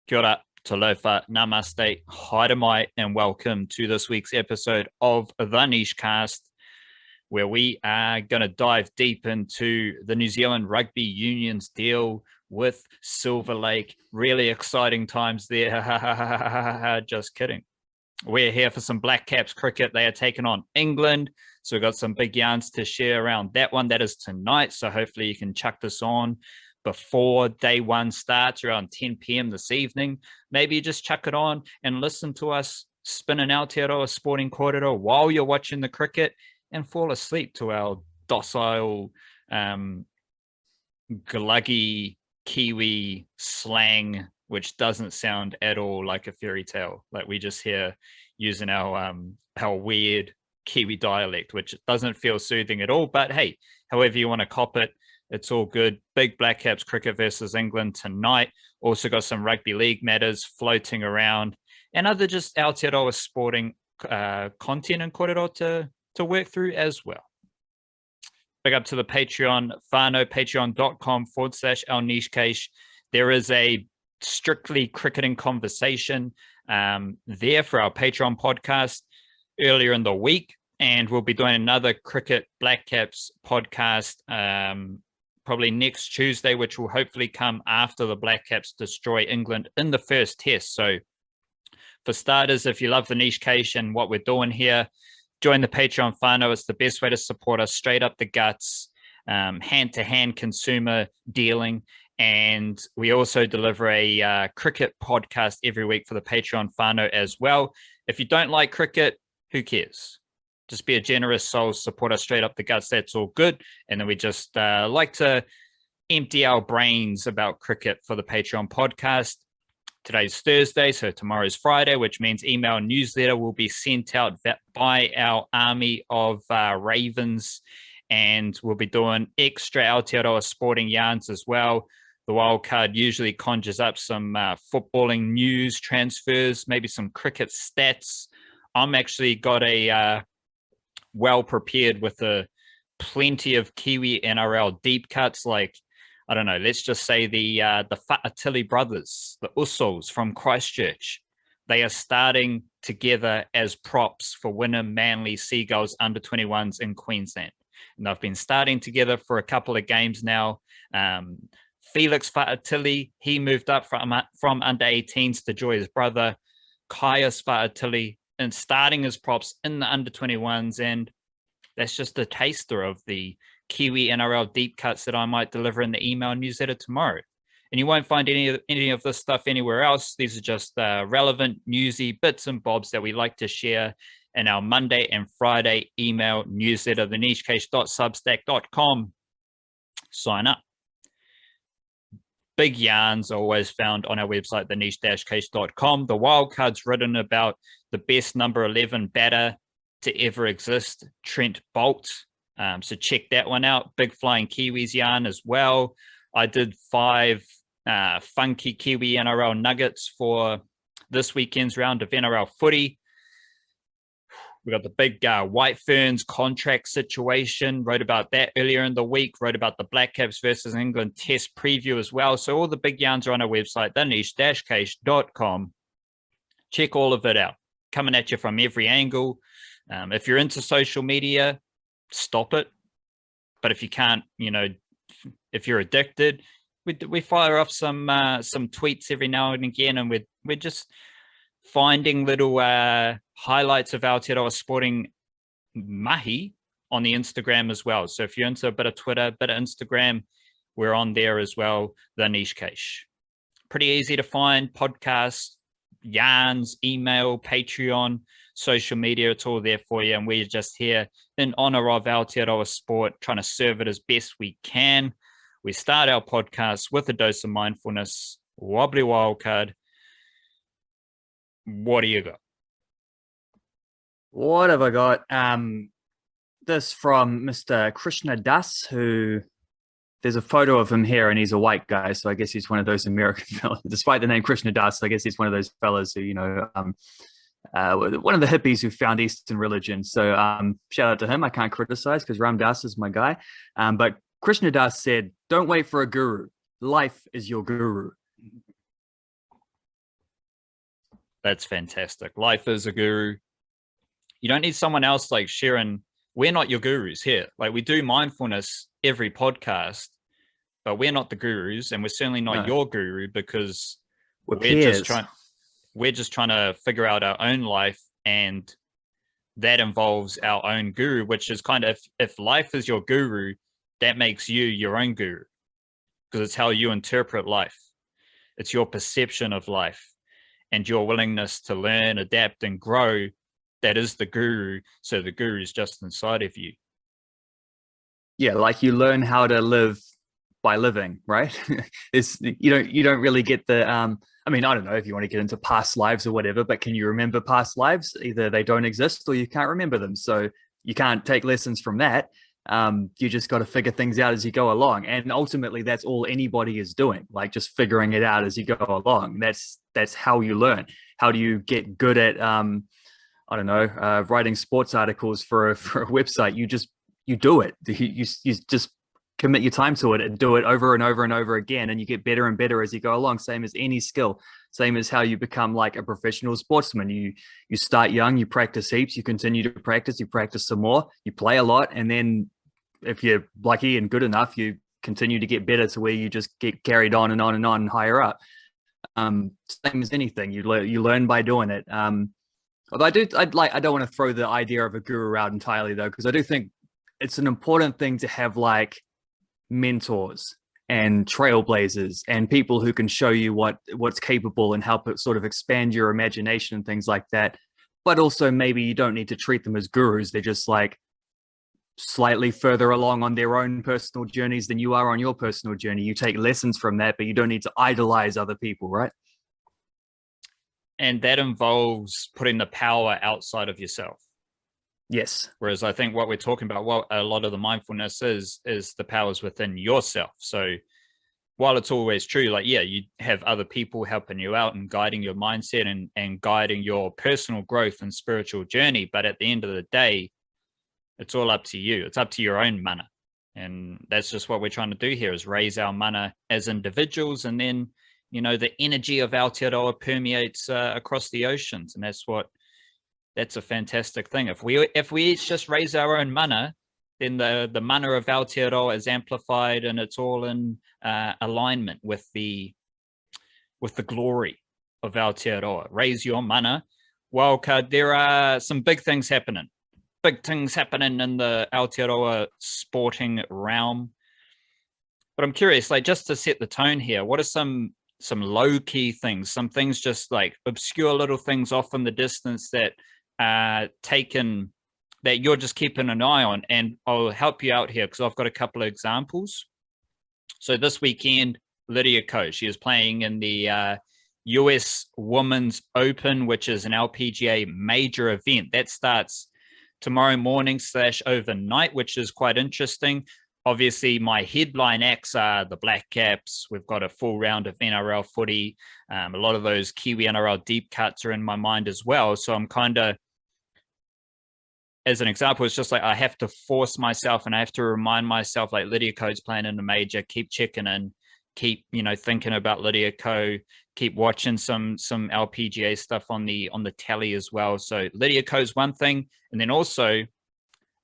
Kia ora, talofa, namaste, haere and welcome to this week's episode of the Niche Cast, where we are going to dive deep into the New Zealand Rugby Union's deal with Silver Lake. Really exciting times there. Just kidding. We're here for some Blackcaps cricket. They are taking on England. So we've got some big yarns to share around that one. That is tonight. So hopefully you can chuck this on before day one starts around 10 p.m. this evening. Maybe you just chuck it on and listen to us spinning Aotearoa Sporting Corridor while you're watching the cricket and fall asleep to our docile, gluggy Kiwi slang, which doesn't sound at all like a fairy tale. Like we just hear using our weird Kiwi dialect, which doesn't feel soothing at all. But hey, however you want to cop it, it's all good. Big Blackcaps cricket versus England tonight. Also got some rugby league matters floating around and other just Aotearoa sporting content and korero to work through as well. Big up to the Patreon, whānau, patreon.com/our niche cache. There is a strictly cricketing conversation there for our Patreon podcast earlier in the week. And we'll be doing another cricket Blackcaps podcast probably next Tuesday, which will hopefully come after the Blackcaps destroy England in the first test. So for starters, if you love the niche cache and what we're doing here, join the Patreon whānau. It's the best way to support us straight up the guts, hand-to-hand consumer dealing. And we also deliver a cricket podcast every week for the Patreon whānau as well. If you don't like cricket, who cares? Just be a generous soul, support us straight up the guts. That's all good. And then we just like to empty our brains about cricket for the Patreon podcast. Today's Thursday, so tomorrow's Friday, which means email newsletter will be sent out by our army of Ravens. And we'll be doing extra Aotearoa sporting yarns as well. The wildcard usually conjures up some footballing news, transfers, maybe some cricket stats. I'm actually got a well prepared with plenty of Kiwi-NRL deep cuts, like, I don't know, let's just say the Fa'atili brothers, the Usos from Christchurch. They are starting together as props for Wynnum Manly Seagulls under-21s in Queensland. And they've been starting together for a couple of games now. Felix Fa'atili, he moved up from under-18s to join his brother, Caius Fa'atili, and starting as props in the under-21s. And that's just a taster of the Kiwi-NRL deep cuts that I might deliver in the email newsletter tomorrow. And you won't find any of this stuff anywhere else. These are just relevant, newsy bits and bobs that we like to share in our Monday and Friday email newsletter, thenichecase.substack.com. Sign up. Big yarns are always found on our website, theniche-case.com. The wildcard's written about the best number 11 batter to ever exist, Trent Boult. So check that one out. Big Flying Kiwis yarn as well. I did 5 funky Kiwi NRL nuggets for this weekend's round of NRL footy. We got the big White Ferns contract situation. Wrote about that earlier in the week. Wrote about the Blackcaps versus England test preview as well. So all the big yarns are on our website, theniche-case.com. Check all of it out. Coming at you from every angle. If you're into social media, stop it. But if you can't, if you're addicted, we fire off some tweets every now and again, and we're just finding little highlights of Aotearoa sporting mahi on the Instagram as well. So if you're into a bit of Twitter, a bit of Instagram, we're on there as well, the niche cache. Pretty easy to find. Podcasts, yarns, email, Patreon, social media, it's all there for you. And we're just here in honor of Aotearoa sport, trying to serve it as best we can. We start our podcast with a dose of mindfulness. Wobbly wildcard. What do you got? What have I got? This from Mr. Krishna Das, who there's a photo of him here, and he's a white guy, so I guess he's one of those American fellas. Despite the name Krishna Das, I guess he's one of those fellas who, one of the hippies who found Eastern religion. So shout out to him. I can't criticize because Ram Das is my guy. But Krishna Das said, "Don't wait for a guru. Life is your guru." That's fantastic. Life is a guru. You don't need someone else like sharing. We're not your gurus here. Like, we do mindfulness every podcast, but we're not the gurus, and we're certainly not No, your guru, because we're we're just peers. trying we're just trying to figure out our own life, and that involves our own guru, which is kind of, if life is your guru, that makes you your own guru, because it's how you interpret life. It's your perception of life and your willingness to learn, adapt, and grow. That is the guru. So the guru is just inside of you. Yeah, like you learn how to live by living, right? It's you don't really get the I mean, I don't know if you want to get into past lives or whatever, but can you remember past lives? Either they don't exist or you can't remember them. So you can't take lessons from that. You just got to figure things out as you go along. And ultimately that's all anybody is doing, like just figuring it out as you go along. That's how you learn. How do you get good at I don't know, writing sports articles for a website? You do it. You just commit your time to it and do it over and over and over again, and you get better and better as you go along. Same as any skill. Same as how you become like a professional sportsman. You start young, you practice heaps, you continue to practice, you practice some more, you play a lot, and then if you're lucky and good enough, you continue to get better to where you just get carried on and on and on and higher up. Same as anything, you learn by doing it. Although I don't want to throw the idea of a guru out entirely though, because I do think it's an important thing to have like mentors and trailblazers and people who can show you what's capable and help it sort of expand your imagination and things like that. But also maybe you don't need to treat them as gurus. They're just like slightly further along on their own personal journeys than you are on your personal journey. You take lessons from that, but you don't need to idolize other people, right? And that involves putting the power outside of yourself. Yes. Whereas I think what we're talking about, what a lot of the mindfulness is the powers within yourself. So while it's always true, like, yeah, you have other people helping you out and guiding your mindset and guiding your personal growth and spiritual journey. But at the end of the day, it's all up to you. It's up to your own mana. And that's just what we're trying to do here, is raise our mana as individuals. And then, the energy of Aotearoa permeates across the oceans. And that's a fantastic thing. If we each just raise our own mana, then the mana of Aotearoa is amplified, and it's all in alignment with the glory of Aotearoa. Raise your mana. Well, there are some big things happening. Big things happening in the Aotearoa sporting realm. But I'm curious, like, just to set the tone here, what are some low-key things, some things just like obscure little things off in the distance that that you're just keeping an eye on? And I'll help you out here because I've got a couple of examples. So this weekend, Lydia Ko, she is playing in the US Women's Open, which is an LPGA major event that starts tomorrow morning / overnight, which is quite interesting. Obviously, my headline acts are the Blackcaps. We've got a full round of NRL footy. A lot of those Kiwi-NRL deep cuts are in my mind as well. So I'm kind of, as an example, it's just like I have to force myself and I have to remind myself, like, Lydia Ko's playing in the major, keep checking in, keep, thinking about Lydia Ko, keep watching some LPGA stuff on the tally as well. So Lydia Ko's one thing. And then also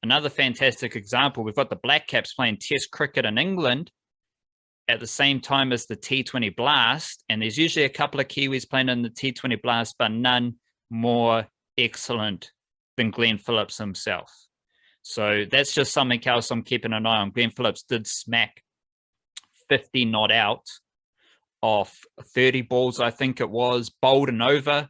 another fantastic example, we've got the Blackcaps playing Test cricket in England at the same time as the T20 Blast. And there's usually a couple of Kiwis playing in the T20 Blast, but none more excellent than Glenn Phillips himself. So that's just something else I'm keeping an eye on. Glenn Phillips did smack 50 not out off 30 balls, I think it was, bowled and over.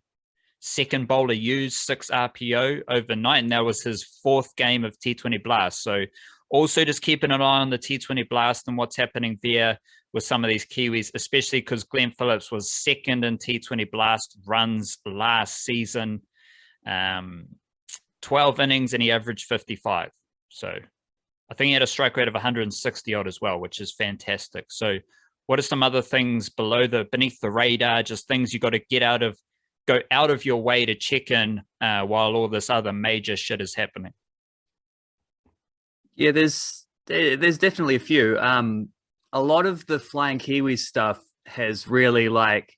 Second bowler used 6 RPO overnight, and that was his 4th game of T20 Blast. So also just keeping an eye on the T20 Blast and what's happening there with some of these Kiwis, especially because Glenn Phillips was 2nd in T20 Blast runs last season. 12 innings and he averaged 55. So I think he had a strike rate of 160 odd as well, which is fantastic. So what are some other things beneath the radar, just things you got to go out of your way to check in while all this other major shit is happening? Yeah, there's definitely a few. A lot of the Flying Kiwi stuff has really, like,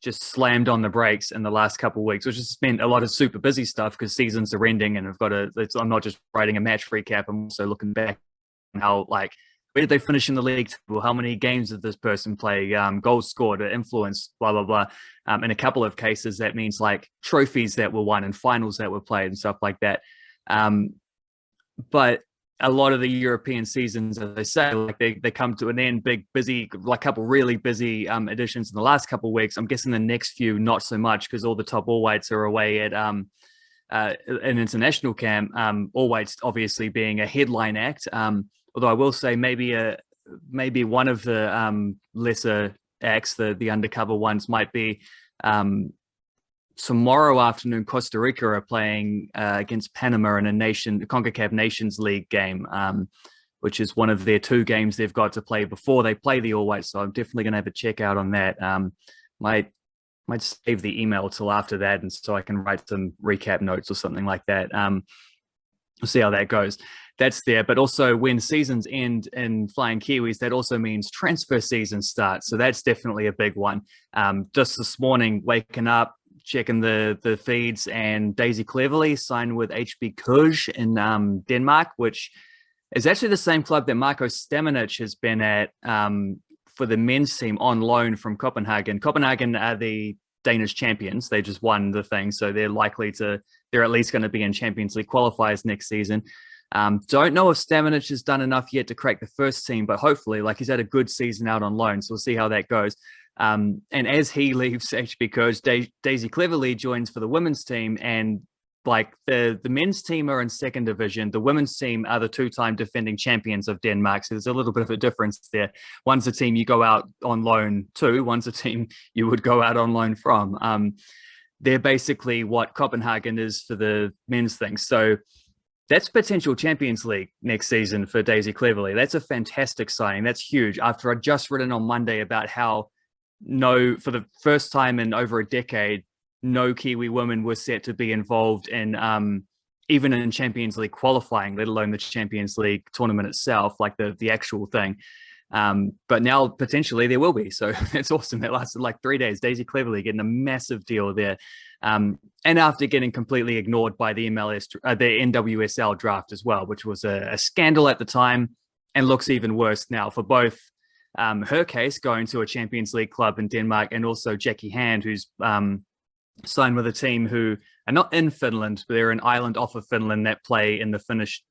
just slammed on the brakes in the last couple of weeks, which has meant a lot of super busy stuff because seasons are ending and I'm not just writing a match recap. I'm also looking back on how, like, where did they finish in the league table? How many games did this person play? Goals scored, influence, blah, blah, blah. In a couple of cases, that means like trophies that were won and finals that were played and stuff like that. But a lot of the European seasons, as I say, like they come to an end, big, busy, like couple really busy editions in the last couple of weeks. I'm guessing the next few, not so much, because all the top All Whites are away at an international camp. All Whites obviously being a headline act. Although I will say maybe one of the lesser acts, the undercover ones, might be tomorrow afternoon. Costa Rica are playing against Panama in a CONCACAF Nations League game, which is one of their 2 games they've got to play before they play the All Whites. So I'm definitely going to have a check out on that. Might save the email till after that, and so I can write some recap notes or something like that. We'll see how that goes. That's there. But also when seasons end in Flying Kiwis, that also means transfer season starts. So that's definitely a big one. Just this morning, waking up, checking the feeds, and Daisy Cleverly signed with HB Køge in Denmark, which is actually the same club that Marco Stamenic has been at for the men's team on loan from Copenhagen. Copenhagen are the Danish champions. They just won the thing, so they're at least going to be in Champions League qualifiers next season. Don't know if Stamenic has done enough yet to crack the first team, but hopefully, like, he's had a good season out on loan, so we'll see how that goes. And as he leaves HB Køge, Daisy Cleverly joins for the women's team, and like the men's team are in second division. The women's team are the 2-time defending champions of Denmark. So there's a little bit of a difference there. One's a team you go out on loan to, one's a team you would go out on loan from. They're basically what Copenhagen is for the men's thing. So that's potential Champions League next season for Daisy Cleverly. That's a fantastic signing. That's huge. After I'd just written on Monday about how for the first time in over a decade, no Kiwi women were set to be involved in even in Champions League qualifying, let alone the Champions League tournament itself, like the actual thing. But now potentially there will be. So it's awesome. It lasted like 3 days. Daisy Cleverly getting a massive deal there. And after getting completely ignored by the NWSL draft as well, which was a scandal at the time and looks even worse now for both her case going to a Champions League club in Denmark, and also Jackie Hand, who's signed with a team who are not in Finland, but they're an island off of Finland that play in the Finnish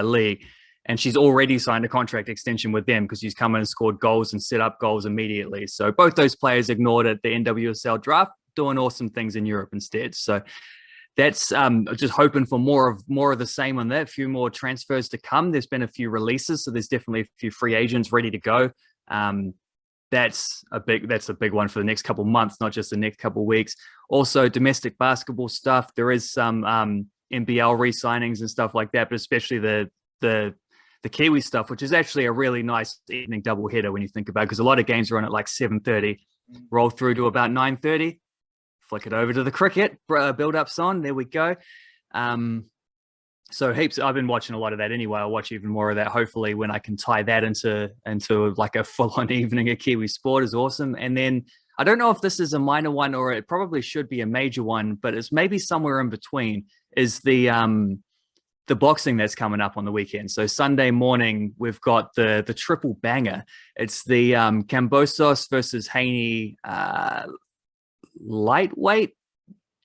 league. And she's already signed a contract extension with them because she's come in and scored goals and set up goals immediately. So both those players ignored at the NWSL draft, doing awesome things in Europe instead. So that's just hoping for more of the same on that. A few more transfers to come. There's been a few releases, so there's definitely a few free agents ready to go. That's a big one for the next couple of months, not just the next couple of weeks. Also, domestic basketball stuff. There is some NBL re-signings and stuff like that, but especially the Kiwi stuff, which is actually a really nice evening doubleheader when you think about it, because a lot of games are on at like 7:30, roll through to about 9:30, flick it over to the cricket, build-ups on, there we go. So heaps. I've been watching a lot of that anyway. I'll watch even more of that, hopefully, when I can tie that into like a full-on evening of Kiwi sport. Is awesome. And then I don't know if this is a minor one or it probably should be a major one, but it's maybe somewhere in between, is the boxing that's coming up on the weekend. So Sunday morning, we've got the triple banger. It's the Kambosos versus Hemi lightweight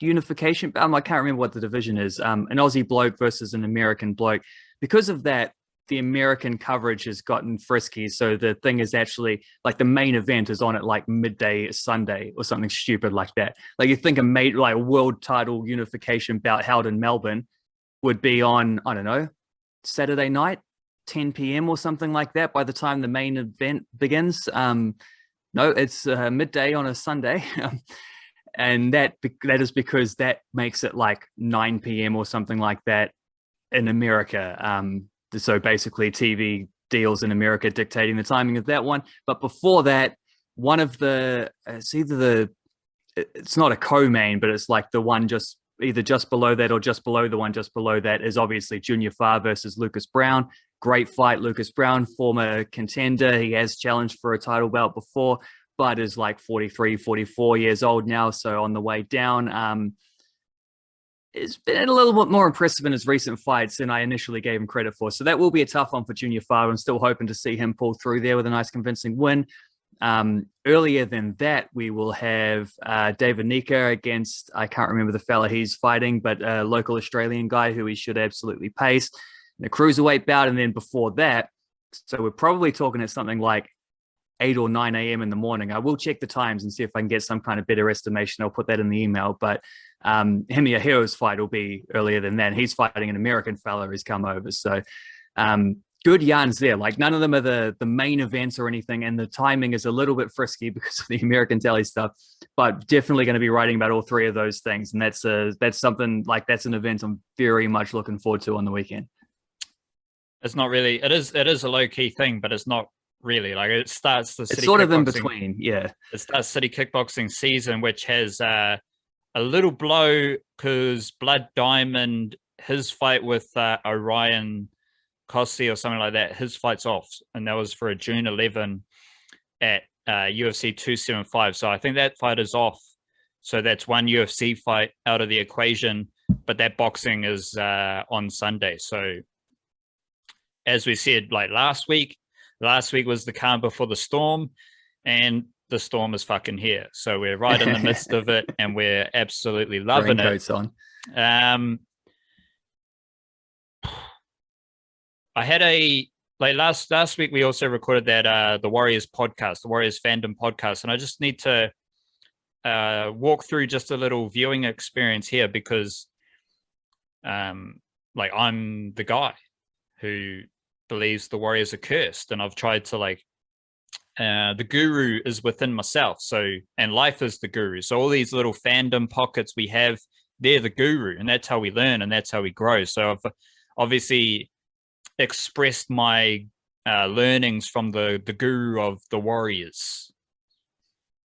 unification. I can't remember what the division is. An Aussie bloke versus an American bloke. Because of that, the American coverage has gotten frisky. So the thing is actually like the main event is on at like midday Sunday or something stupid like that. Like you think a world title unification bout held in Melbourne would be on, I don't know, Saturday night, 10 p.m. or something like that by the time the main event begins. No, it's midday on a Sunday. And that is because that makes it like 9 p.m. or something like that in America. So basically TV deals in America dictating the timing of that one. But before that, one of it's not a co-main, but it's like the one either just below that or just below the one just below that is obviously Junior Farr versus Lucas Brown. Great fight. Lucas Brown, former contender. He has challenged for a title belt before. but is like 43, 44 years old now, so on the way down. It's been a little bit more impressive in his recent fights than I initially gave him credit for. So that will be a tough one for Junior Faro. I'm still hoping to see him pull through there with a nice convincing win. Earlier than that, we will have David Nyika against, I can't remember the fella he's fighting, but a local Australian guy who he should absolutely pace. The cruiserweight bout, and then before that, so we're probably talking at something like 8 or 9 a.m. in the morning. I will check the times and see if I can get some kind of better estimation. I'll put that in the email. But Hemi Ahio's fight will be earlier than that. He's fighting an American fella who's come over. So good yarns there. Like none of them are the main events or anything. And the timing is a little bit frisky because of the American telly stuff. But definitely going to be writing about all three of those things. And that's something like that's an event I'm very much looking forward to on the weekend. It's not really. It is a low key thing, but it's not really. Like it starts the city. It's sort of in between, yeah. It starts city kickboxing season, which has a little blow because Blood Diamond, his fight with Orion Kossi or something like that, his fight's off, and that was for a June 11 at UFC 275. So I think that fight is off. So that's one UFC fight out of the equation, but that boxing is on Sunday. So as we said, like last week was the calm before the storm, and the storm is fucking here. So we're right in the midst of it, and we're absolutely loving Raincoats it. On. I had last week we also recorded that the Warriors podcast, the Warriors fandom podcast, and I just need to walk through just a little viewing experience here because I'm the guy who believes the Warriors are cursed, and I've tried to the guru is within myself. So, and life is the guru. So all these little fandom pockets we have, they're the guru, and that's how we learn and that's how we grow. So I've obviously expressed my learnings from the guru of the Warriors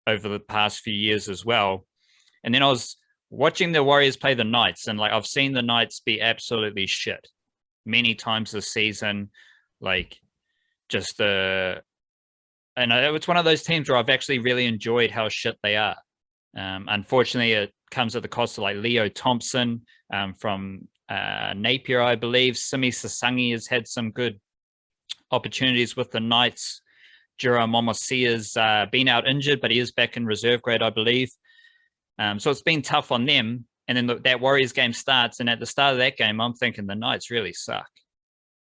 over the past few years as well. And then I was watching the Warriors play the Knights, and I've seen the Knights be absolutely shit many times this season. And it's one of those teams where I've actually really enjoyed how shit they are. Unfortunately, it comes at the cost of Leo Thompson from Napier, I believe. Simi Sasangi has had some good opportunities with the Knights. Jura Momosia's been out injured, but he is back in reserve grade, I believe. So it's been tough on them. And then that Warriors game starts, and at the start of that game, I'm thinking the Knights really suck.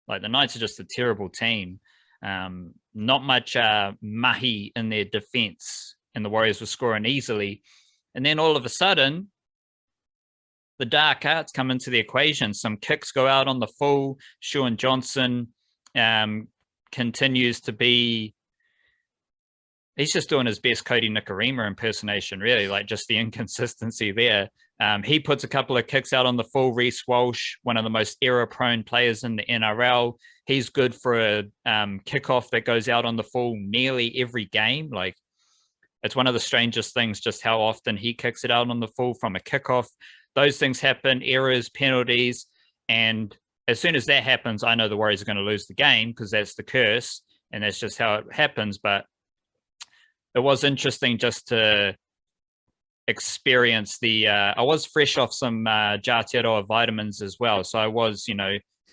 The Knights are just a terrible team. Not much mahi in their defense, and the Warriors were scoring easily. And then all of a sudden, the dark arts come into the equation. Some kicks go out on the full. Sean Johnson continues to be... He's just doing his best Cody Nikarima impersonation, really, just the inconsistency there. He puts a couple of kicks out on the full. Reece Walsh, one of the most error-prone players in the NRL. He's good for a kickoff that goes out on the full nearly every game. It's one of the strangest things, just how often he kicks it out on the full from a kickoff. Those things happen, errors, penalties, and as soon as that happens, I know the Warriors are going to lose the game because that's the curse, and that's just how it happens. But it was interesting just to experience I was fresh off some Jatiaroa vitamins as well. So I was,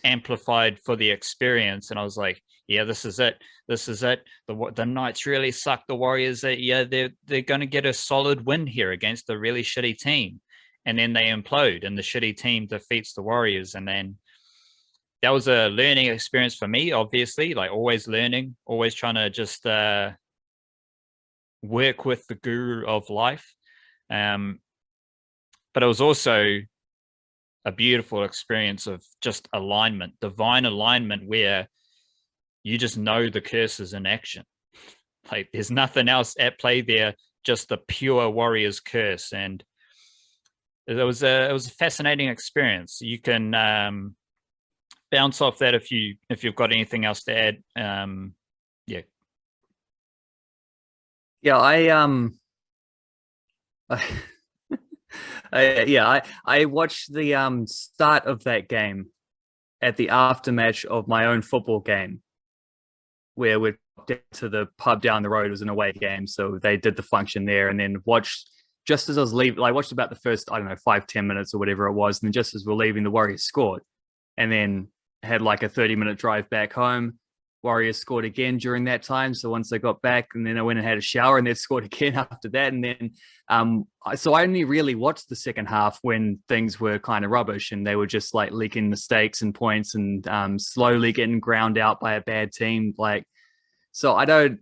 amplified for the experience. And I was like, yeah, this is it. This is it. The Knights really suck. The Warriors, they're going to get a solid win here against a really shitty team. And then they implode and the shitty team defeats the Warriors. And then that was a learning experience for me, obviously, always learning, always trying to just work with the guru of life. But it was also a beautiful experience of just alignment, divine alignment, where you just know the curse is in action. There's nothing else at play there, just the pure Warriors curse. And it was a fascinating experience. You can bounce off that if you've got anything else to add. I watched the start of that game at the aftermatch of my own football game, where we're to the pub down the road. It was an away game, so they did the function there, and then watched just as I was leaving. I watched about the first, I don't know, 5-10 minutes or whatever it was, and then just as we're leaving, the Warriors scored, and then had like a 30-minute drive back home. Warriors scored again during that time. So once they got back, and then I went and had a shower, and they scored again after that. And then, so I only really watched the second half when things were kind of rubbish, and they were just like leaking mistakes and points, and slowly getting ground out by a bad team. Like, so I don't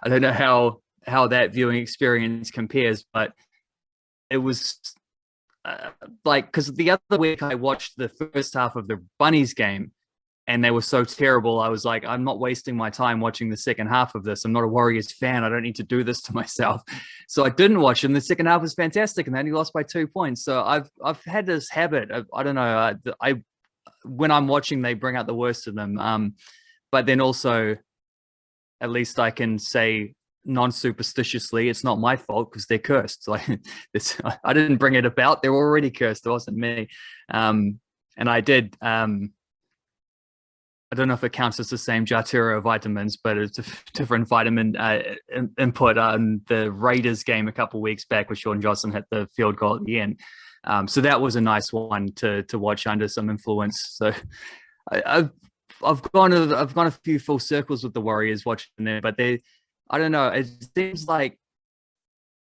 know how that viewing experience compares, but it was like, because the other week I watched the first half of the Bunnies game, and they were so terrible. I was like, I'm not wasting my time watching the second half of this. I'm not a Warriors fan. I don't need to do this to myself. So I didn't watch them. The second half was fantastic, and then he lost by 2 points. So I've had this habit of, I don't know, I when I'm watching, they bring out the worst of them. But then also, at least I can say non-superstitiously, it's not my fault because they're cursed. Like, I didn't bring it about. They were already cursed. It wasn't me. And I did. I don't know if it counts as the same Jarturo vitamins, but it's a different vitamin input on the Raiders game a couple of weeks back, where Sean Johnson hit the field goal at the end. So that was a nice one to watch under some influence. So I've gone a few full circles with the Warriors watching them, but I don't know. It seems like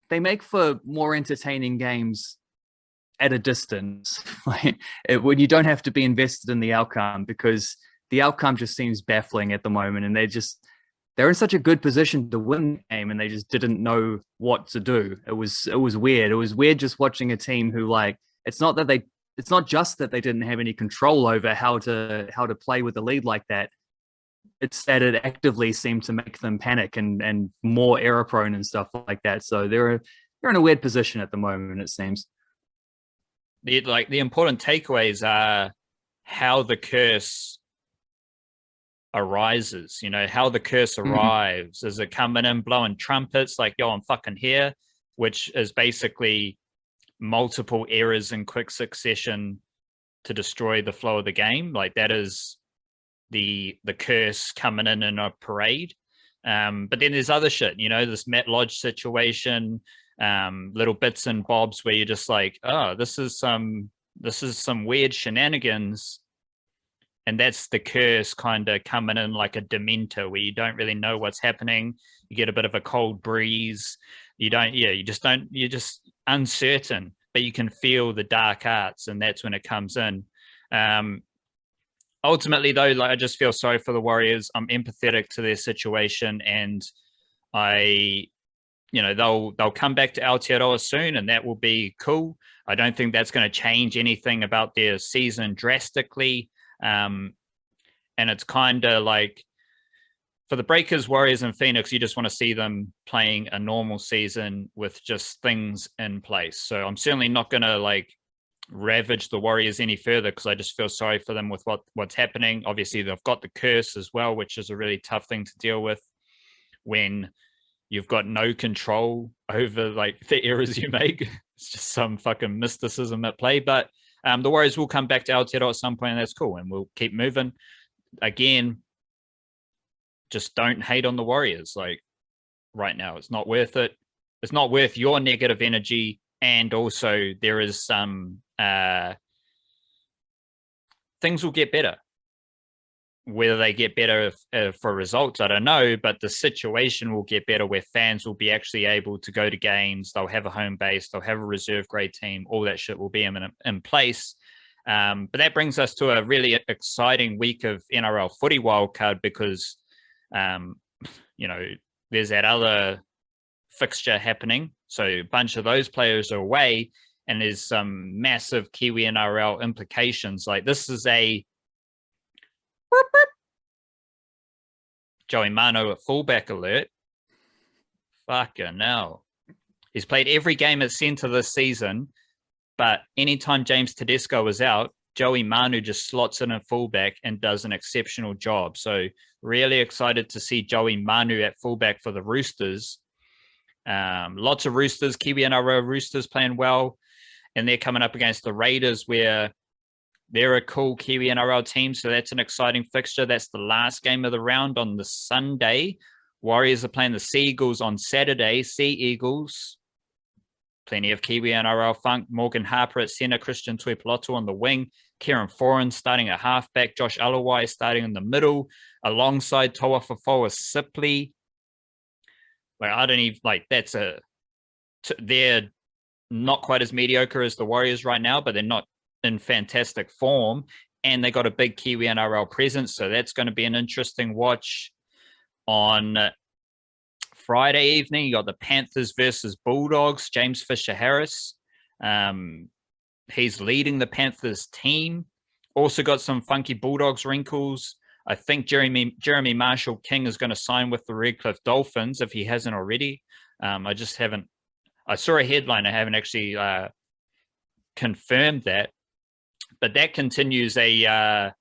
they make for more entertaining games at a distance, like when you don't have to be invested in the outcome, because the outcome just seems baffling at the moment, and they're in such a good position to win the game, and they just didn't know what to do. It was weird. It was weird just watching a team who, like, it's not just that they didn't have any control over how to play with the lead like that. It's that it actively seemed to make them panic and more error prone and stuff like that. So they're in a weird position at the moment, it seems. The important takeaways are how the curse arises, how the curse arrives. Is it coming in blowing trumpets like, yo, I'm fucking here, which is basically multiple errors in quick succession to destroy the flow of the game? Like, that is the curse coming in a parade. But then there's other shit, this Matt Lodge situation, little bits and bobs where you're just like, oh, this is some weird shenanigans. And that's the curse kind of coming in like a Dementor, where you don't really know what's happening. You get a bit of a cold breeze. You're just uncertain, but you can feel the dark arts, and that's when it comes in. Ultimately, though, like, I just feel sorry for the Warriors. I'm empathetic to their situation, and they'll come back to Aotearoa soon, and that will be cool. I don't think that's going to change anything about their season drastically. And it's kind of like, for the Breakers, Warriors, and Phoenix, you just want to see them playing a normal season with just things in place. So I'm certainly not going to like ravage the Warriors any further, because I just feel sorry for them with what's happening. Obviously, they've got the curse as well, which is a really tough thing to deal with when you've got no control over like the errors you make. It's just some fucking mysticism at play. But the Warriors will come back to Aotearoa at some point, and that's cool, and we'll keep moving. Again, just don't hate on the Warriors. Like, right now, it's not worth it. It's not worth your negative energy. And also, there is some things will get better. Whether they get better for results, I don't know, but the situation will get better where fans will be actually able to go to games. They'll have a home base. They'll have a reserve grade team. All that shit will be in place. But that brings us to a really exciting week of NRL footy wildcard, because, there's that other fixture happening. So a bunch of those players are away, and there's some massive Kiwi-NRL implications. Like, this is a Joey Manu at fullback alert. Fucking hell. He's played every game at centre this season, but anytime James Tedesco is out, Joey Manu just slots in a fullback and does an exceptional job. So really excited to see Joey Manu at fullback for the Roosters. Lots of Roosters, Kiwi-NRL Roosters playing well, and they're coming up against the Raiders, where They're a cool Kiwi-NRL team, so that's an exciting fixture. That's the last game of the round on the Sunday. Warriors are playing the Sea Eagles on Saturday. Sea Eagles, plenty of Kiwi-NRL funk. Morgan Harper at centre, Christian Tuipulotu on the wing, Kieran Foran starting at halfback, Josh Alawai starting in the middle, alongside Toa Fafoa Sipley. Like, I don't even, like, they're not quite as mediocre as the Warriors right now, but they're not in fantastic form, and they got a big Kiwi-NRL presence, so that's going to be an interesting watch. On Friday evening, you got the Panthers versus Bulldogs. James Fisher-Harris, he's leading the Panthers team. Also got some funky Bulldogs wrinkles. I think Jeremy Marshall-King is going to sign with the Redcliffe Dolphins if he hasn't already. I saw a headline. I haven't actually confirmed that. But that continues a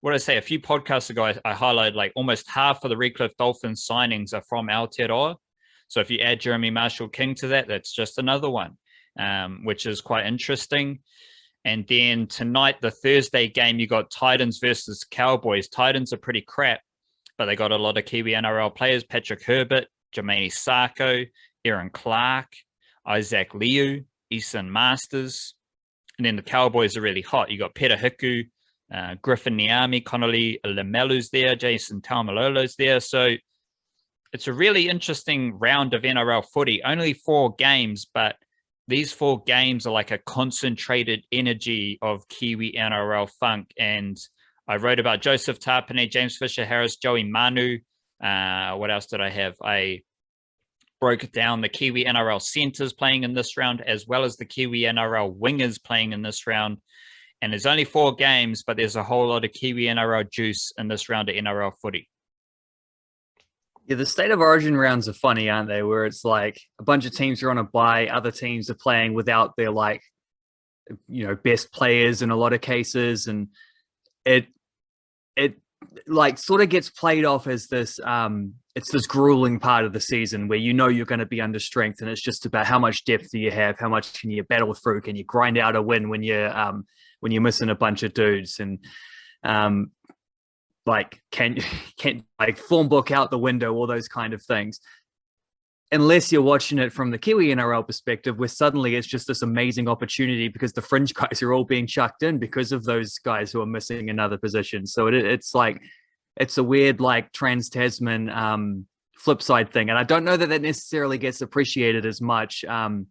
few podcasts ago, I highlighted like almost half of the Redcliffe Dolphins signings are from Aotearoa. So if you add Jeremy Marshall-King to that, that's just another one, which is quite interesting. And then tonight, the Thursday game, you got Titans versus Cowboys. Titans are pretty crap, but they got a lot of Kiwi-NRL players: Patrick Herbert, Jermaine Sarko, Aaron Clark, Isaac Liu, Eason Masters. And then the Cowboys are really hot. You got Peta Hiku, Griffin Niami, Connolly Lemelu's there, Jason Taumalolo's there. So it's a really interesting round of NRL footy. Only 4 games, but these 4 games are like a concentrated energy of Kiwi NRL funk. And I wrote about Joseph Tapine, James Fisher-Harris, Joey Manu. What else did I have? I broke down the Kiwi NRL centers playing in this round, as well as the Kiwi NRL wingers playing in this round. And there's only 4 games, but there's a whole lot of Kiwi NRL juice in this round of NRL footy. Yeah, the state of origin rounds are funny, aren't they? Where it's like a bunch of teams are on a bye, other teams are playing without their best players in a lot of cases, and it like sort of gets played off as this it's this grueling part of the season where you're going to be under strength, and it's just about how much depth do you have, how much can you battle through, can you grind out a win when you're missing a bunch of dudes, and can like form book out the window, all those kind of things. Unless you're watching it from the Kiwi NRL perspective, where suddenly it's just this amazing opportunity because the fringe guys are all being chucked in because of those guys who are missing another position. So it's a weird like trans-Tasman flip side thing. And I don't know that necessarily gets appreciated as much in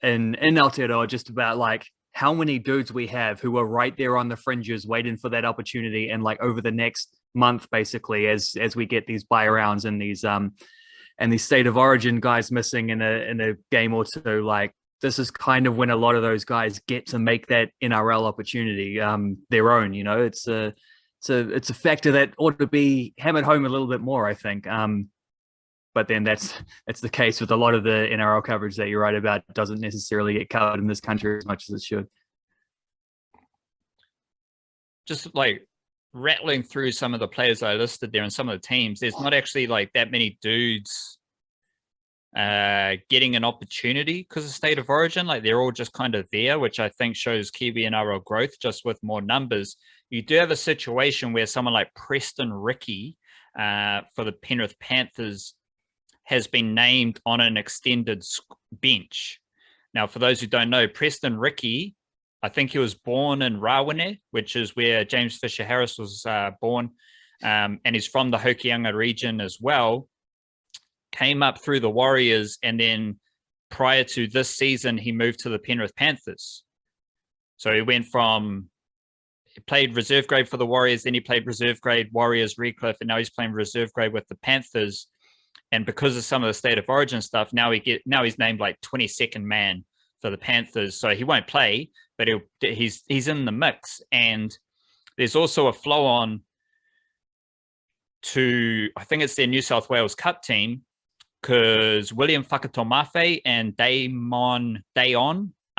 Aotearoa, just about like how many dudes we have who are right there on the fringes waiting for that opportunity. And like over the next month, basically, as we get these bye rounds and these state of origin guys missing in a game or two, like this is kind of when a lot of those guys get to make that NRL opportunity their own. It's a factor that ought to be hammered home a little bit more, I think. But then that's the case with a lot of the NRL coverage that you write about. It doesn't necessarily get covered in this country as much as it should. Just like rattling through some of the players I listed there and some of the teams, there's not actually like that many dudes getting an opportunity because of state of origin. Like they're all just kind of there, which I think shows Kiwi NRL growth just with more numbers. You do have a situation where someone like Preston Ricky for the Penrith Panthers has been named on an extended bench. Now, for those who don't know, Preston Ricky, I think he was born in Rawene, which is where James Fisher-Harris was born, and he's from the Hokianga region as well. Came up through the Warriors, and then prior to this season, he moved to the Penrith Panthers. So he played reserve grade for the Warriors, then he played reserve grade Warriors Redcliffe, and now he's playing reserve grade with the Panthers. And because of some of the state of origin stuff, now he's named like 22nd man for the Panthers. So he won't play, but he's in the mix. And there's also a flow on to, I think it's their New South Wales Cup team, because William Whakatomafe and Dayon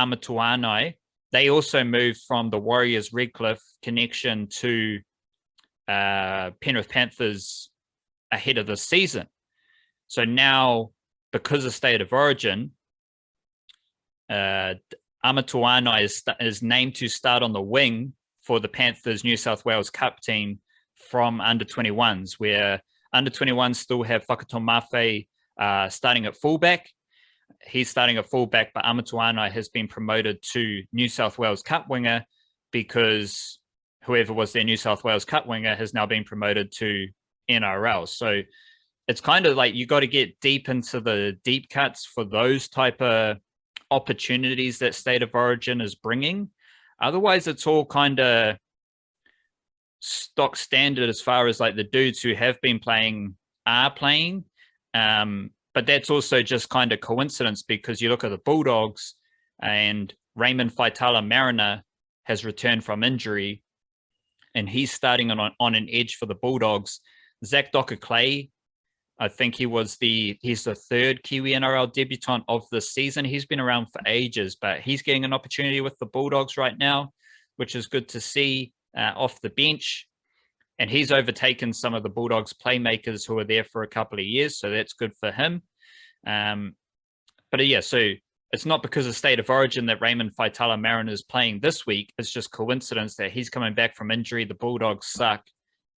Amatuanai, they also moved from the Warriors Redcliffe connection to Penrith Panthers ahead of the season. So now, because of state of origin, Amatuana is named to start on the wing for the Panthers New South Wales Cup team from under 21s, where under 21s still have Whakatomafe starting at fullback. He's starting at fullback, but Amatuana has been promoted to New South Wales Cup winger because whoever was their New South Wales Cup winger has now been promoted to NRL. So it's kind of like you got to get deep into the deep cuts for those type of opportunities that State of Origin is bringing. Otherwise, it's all kind of stock standard as far as like the dudes who have been playing are playing. But that's also just kind of coincidence because you look at the Bulldogs and Raymond Faitala-Mariner has returned from injury and he's starting on an edge for the Bulldogs. Zach Docker-Clay, I think he's the third Kiwi-NRL debutant of the season. He's been around for ages, but he's getting an opportunity with the Bulldogs right now, which is good to see off the bench. And he's overtaken some of the Bulldogs playmakers who were there for a couple of years. So that's good for him. But yeah, so it's not because of State of Origin that Raymond Faitala-Mariner is playing this week. It's just coincidence that he's coming back from injury. The Bulldogs suck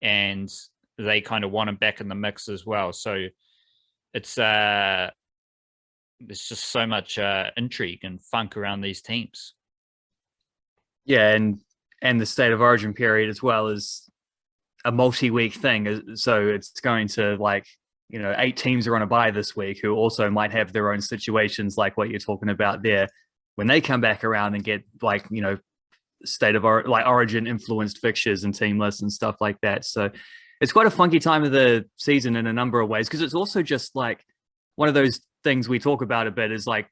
and they kind of want him back in the mix as well. So it's there's just so much intrigue and funk around these teams. Yeah, and the State of Origin period as well is a multi-week thing. So it's going to 8 teams are on a bye this week who also might have their own situations like what you're talking about there. When they come back around and get State of Origin influenced fixtures and team lists and stuff like that. So it's quite a funky time of the season in a number of ways because it's also just like one of those things we talk about a bit is like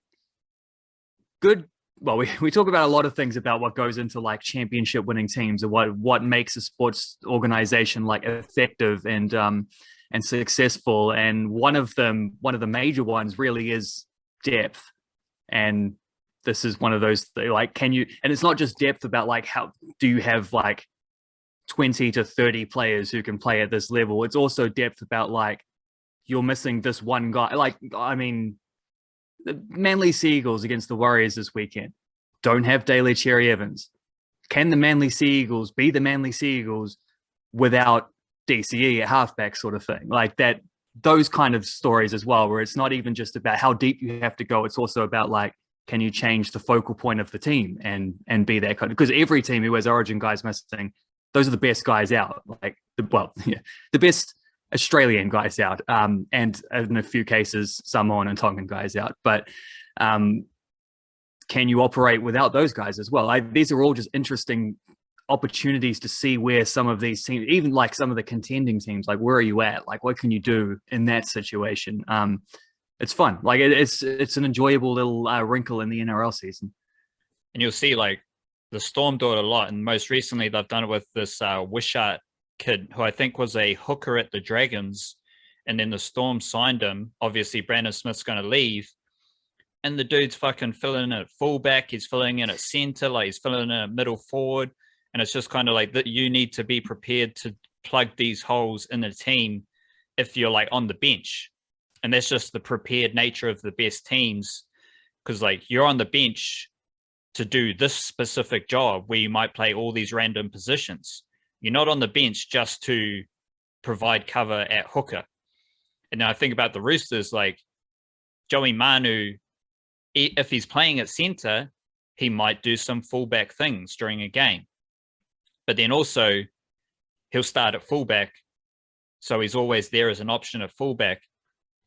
good. Well, we talk about a lot of things about what goes into like championship winning teams and what makes a sports organization like effective and successful. And one of the major ones really is depth. And this is one of those and it's not just depth about like how do you have like 20 to 30 players who can play at this level. It's also depth about like you're missing this one guy. The Manly Sea Eagles against the Warriors this weekend don't have Daly Cherry Evans. Can the Manly Sea Eagles be the Manly Sea Eagles without DCE at halfback sort of thing? Like that, those kind of stories as well, where it's not even just about how deep you have to go. It's also about like, can you change the focal point of the team and be that kind of, because every team who has Origin guys missing, those are the best guys out. The best Australian guys out, and in a few cases, Samoan and Tongan guys out. But can you operate without those guys as well? These are all just interesting opportunities to see where some of these teams, even like some of the contending teams, like where are you at? Like what can you do in that situation? It's fun. Like it's an enjoyable little wrinkle in the NRL season. And you'll see like the Storm do it a lot, and most recently they've done it with this Wishart kid who I think was a hooker at the Dragons, and then the Storm signed him. Obviously Brandon Smith's going to leave and the dude's fucking filling in at fullback, he's filling in at center, like he's filling in at middle forward, and it's just kind of like that you need to be prepared to plug these holes in the team if you're like on the bench. And that's just the prepared nature of the best teams, because like you're on the bench to do this specific job where you might play all these random positions. You're not on the bench just to provide cover at hooker. And now I think about the Roosters, like Joey Manu, if he's playing at center, he might do some fullback things during a game. But then also he'll start at fullback. So he's always there as an option at fullback.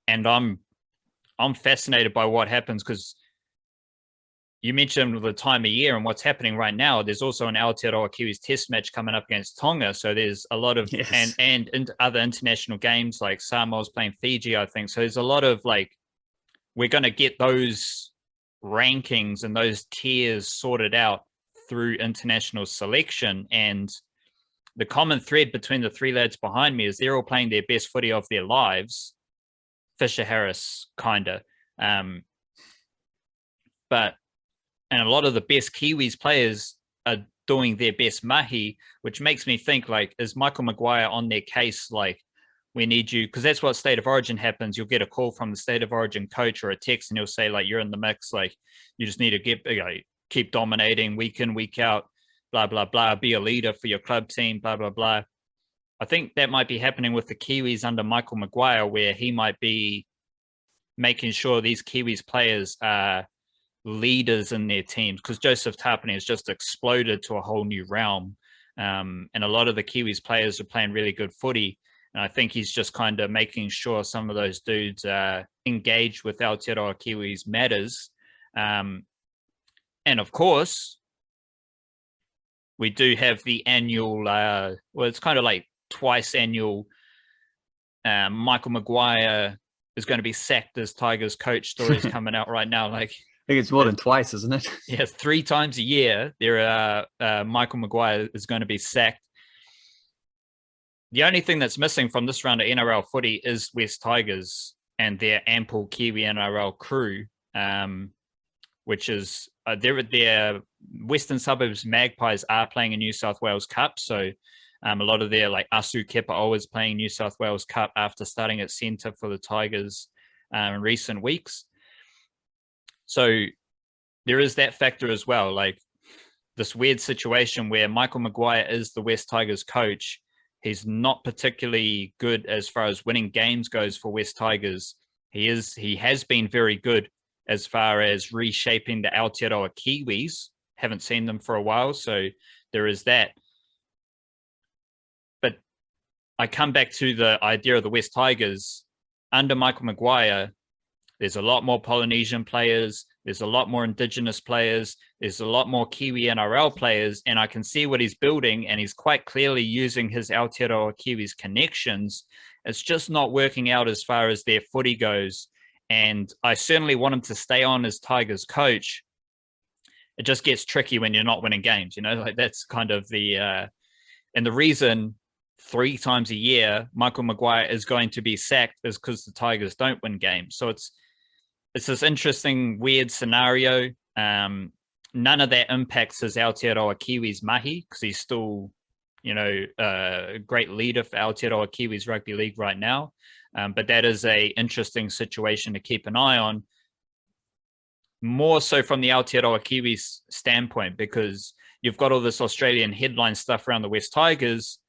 And I'm fascinated by what happens, because you mentioned the time of year and what's happening right now. There's also an Aotearoa Kiwis test match coming up against Tonga. So there's a lot of, yes. and other international games like Samoa's playing Fiji, I think. So there's a lot of like, we're going to get those rankings and those tiers sorted out through international selection. And the common thread between the three lads behind me is they're all playing their best footy of their lives. Fisher Harris, kind of. And a lot of the best Kiwis players are doing their best mahi, which makes me think, like, is Michael Maguire on their case? Like, we need you, because that's what State of Origin happens. You'll get a call from the State of Origin coach or a text, and he'll say, like, you're in the mix. Like, you just need to get, keep dominating week in, week out, blah, blah, blah, be a leader for your club team, blah, blah, blah. I think that might be happening with the Kiwis under Michael Maguire, where he might be making sure these Kiwis players are leaders in their teams, because Joseph Tapine has just exploded to a whole new realm. And a lot of the Kiwis players are playing really good footy. And I think he's just kind of making sure some of those dudes are engaged with Aotearoa Kiwis matters. And of course, we do have the annual, well, it's kind of like twice annual, Michael Maguire is going to be sacked as Tigers coach stories coming out right now. Like, I think it's more than twice, isn't it? Yeah, 3 times a year, Michael Maguire is going to be sacked. The only thing that's missing from this round of NRL footy is West Tigers and their ample Kiwi-NRL crew, which is their Western Suburbs Magpies are playing a New South Wales Cup. So a lot of their, like Asu Kepa is playing New South Wales Cup after starting at centre for the Tigers in recent weeks. So there is that factor as well, like this weird situation where Michael Maguire is the West Tigers coach. He's not particularly good as far as winning games goes for West Tigers. He has been very good as far as reshaping the Aotearoa Kiwis. Haven't seen them for a while, so there is that. But I come back to the idea of the West Tigers. Under Michael Maguire, there's a lot more Polynesian players. There's a lot more Indigenous players. There's a lot more Kiwi-NRL players. And I can see what he's building, and he's quite clearly using his Aotearoa Kiwis connections. It's just not working out as far as their footy goes. And I certainly want him to stay on as Tigers coach. It just gets tricky when you're not winning games, you know, like that's kind of the, and the reason 3 times a year Michael Maguire is going to be sacked is because the Tigers don't win games. So it's this interesting, weird scenario. None of that impacts his Aotearoa Kiwis mahi, because he's still, you know, a great leader for Aotearoa Kiwis Rugby League right now. But that is a interesting situation to keep an eye on, more so from the Aotearoa Kiwis standpoint, because you've got all this Australian headline stuff around the West Tigers.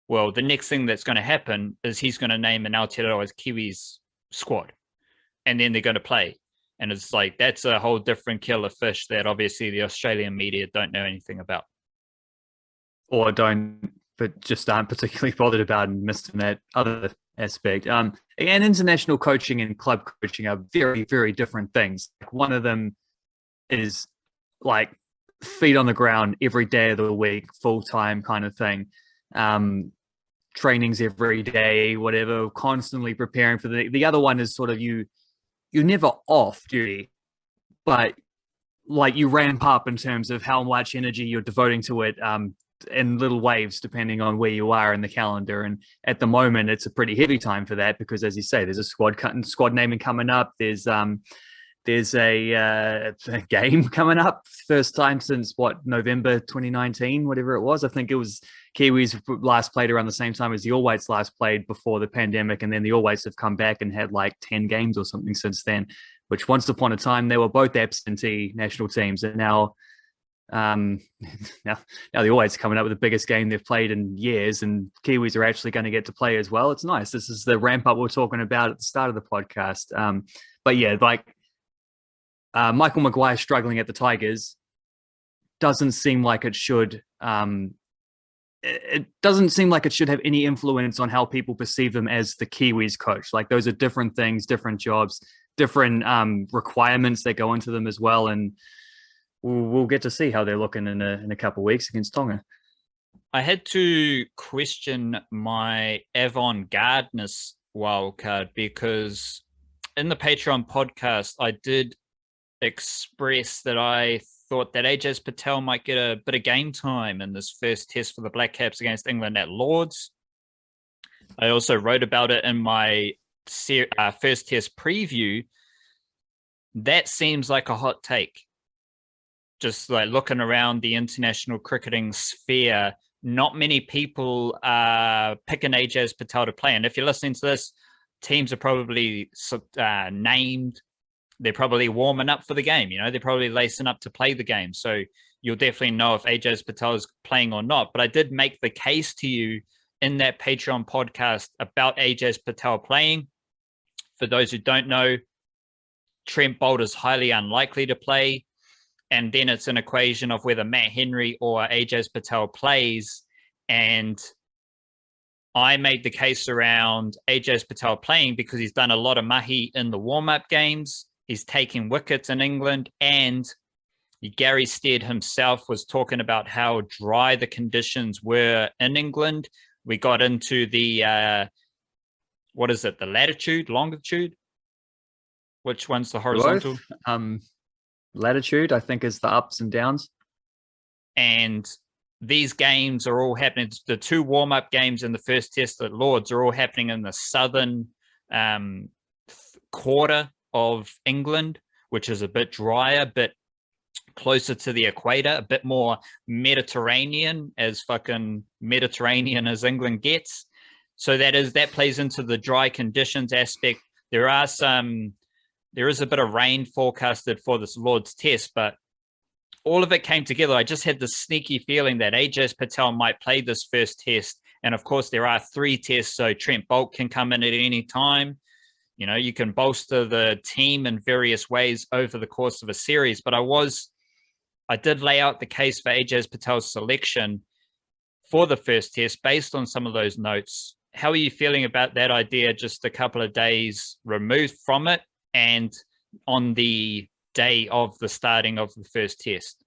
Well, the next thing that's going to happen is he's going to name an Aotearoa Kiwis squad, and then they're going to play. And it's like, that's a whole different kettle of fish that obviously the Australian media don't know anything about. Or don't, but just aren't particularly bothered about and missed in that other aspect. And international coaching and club coaching are very, very different things. One of them is like feet on the ground every day of the week, full-time kind of thing. Trainings every day, whatever, constantly preparing for the other one is sort of you're never off duty, but like you ramp up in terms of how much energy you're devoting to it, in little waves depending on where you are in the calendar. And at the moment it's a pretty heavy time for that, because as you say, there's a squad naming coming up, there's a game coming up, first time since November 2019, whatever it was. I think it was Kiwis last played around the same time as the All Whites last played before the pandemic, and then the All Whites have come back and had like 10 games or something since then, which once upon a time they were both absentee national teams. And now now the All Whites are coming up with the biggest game they've played in years, and Kiwis are actually going to get to play as well. It's nice. This is the ramp up we we're talking about at the start of the podcast. But yeah, like Michael Maguire struggling at the Tigers doesn't seem like it should. It doesn't seem like it should have any influence on how people perceive him as the Kiwis coach. Like those are different things, different jobs, different requirements that go into them as well. And we'll get to see how they're looking in a couple of weeks against Tonga. I had to question my avant-gardeness wildcard, because in the Patreon podcast, I did express that I thought that Ajaz Patel might get a bit of game time in this first test for the Blackcaps against England at Lords. I also wrote about it in my first test preview. That seems like a hot take. Just like looking around the international cricketing sphere, not many people are picking Ajaz Patel to play. And if you're listening to this, teams are probably named. they're probably warming up for the game. They're probably lacing up to play the game. So you'll definitely know if AJ Patel is playing or not. But I did make the case to you in that Patreon podcast about AJ Patel playing. For those who don't know, Trent Boult is highly unlikely to play. And then it's an equation of whether Matt Henry or AJ Patel plays. And I made the case around AJ Patel playing because he's done a lot of mahi in the warm-up games. He's taken wickets in England, and Gary Stead himself was talking about how dry the conditions were in England. We got into the, what is it, the latitude, longitude? Which one's the horizontal? Latitude, I think, is the ups and downs. And these games are all happening. The two warm-up games in the first test at Lords are all happening in the southern quarter of England, which is a bit drier, a bit closer to the equator, a bit more Mediterranean, as fucking Mediterranean as England gets. So that plays into the dry conditions aspect. There is a bit of rain forecasted for this Lord's test, but all of it came together. I just had this sneaky feeling that AJ Patel might play this first test. And of course, there are 3 tests, so Trent Boult can come in at any time. You can bolster the team in various ways over the course of a series. But I did lay out the case for AJ Patel's selection for the first test based on some of those notes. How are you feeling about that idea just a couple of days removed from it and on the day of the starting of the first test?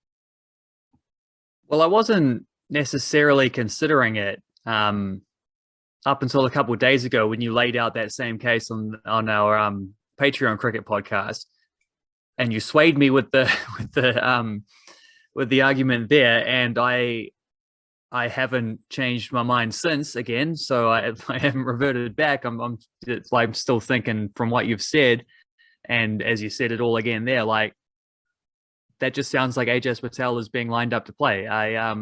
Well, I wasn't necessarily considering it up until a couple of days ago when you laid out that same case on our Patreon cricket podcast, and you swayed me with the argument there, and I haven't changed my mind since again. So I haven't reverted back. I'm still thinking from what you've said. And as you said it all again there, like, that just sounds like AJ Patel is being lined up to play. I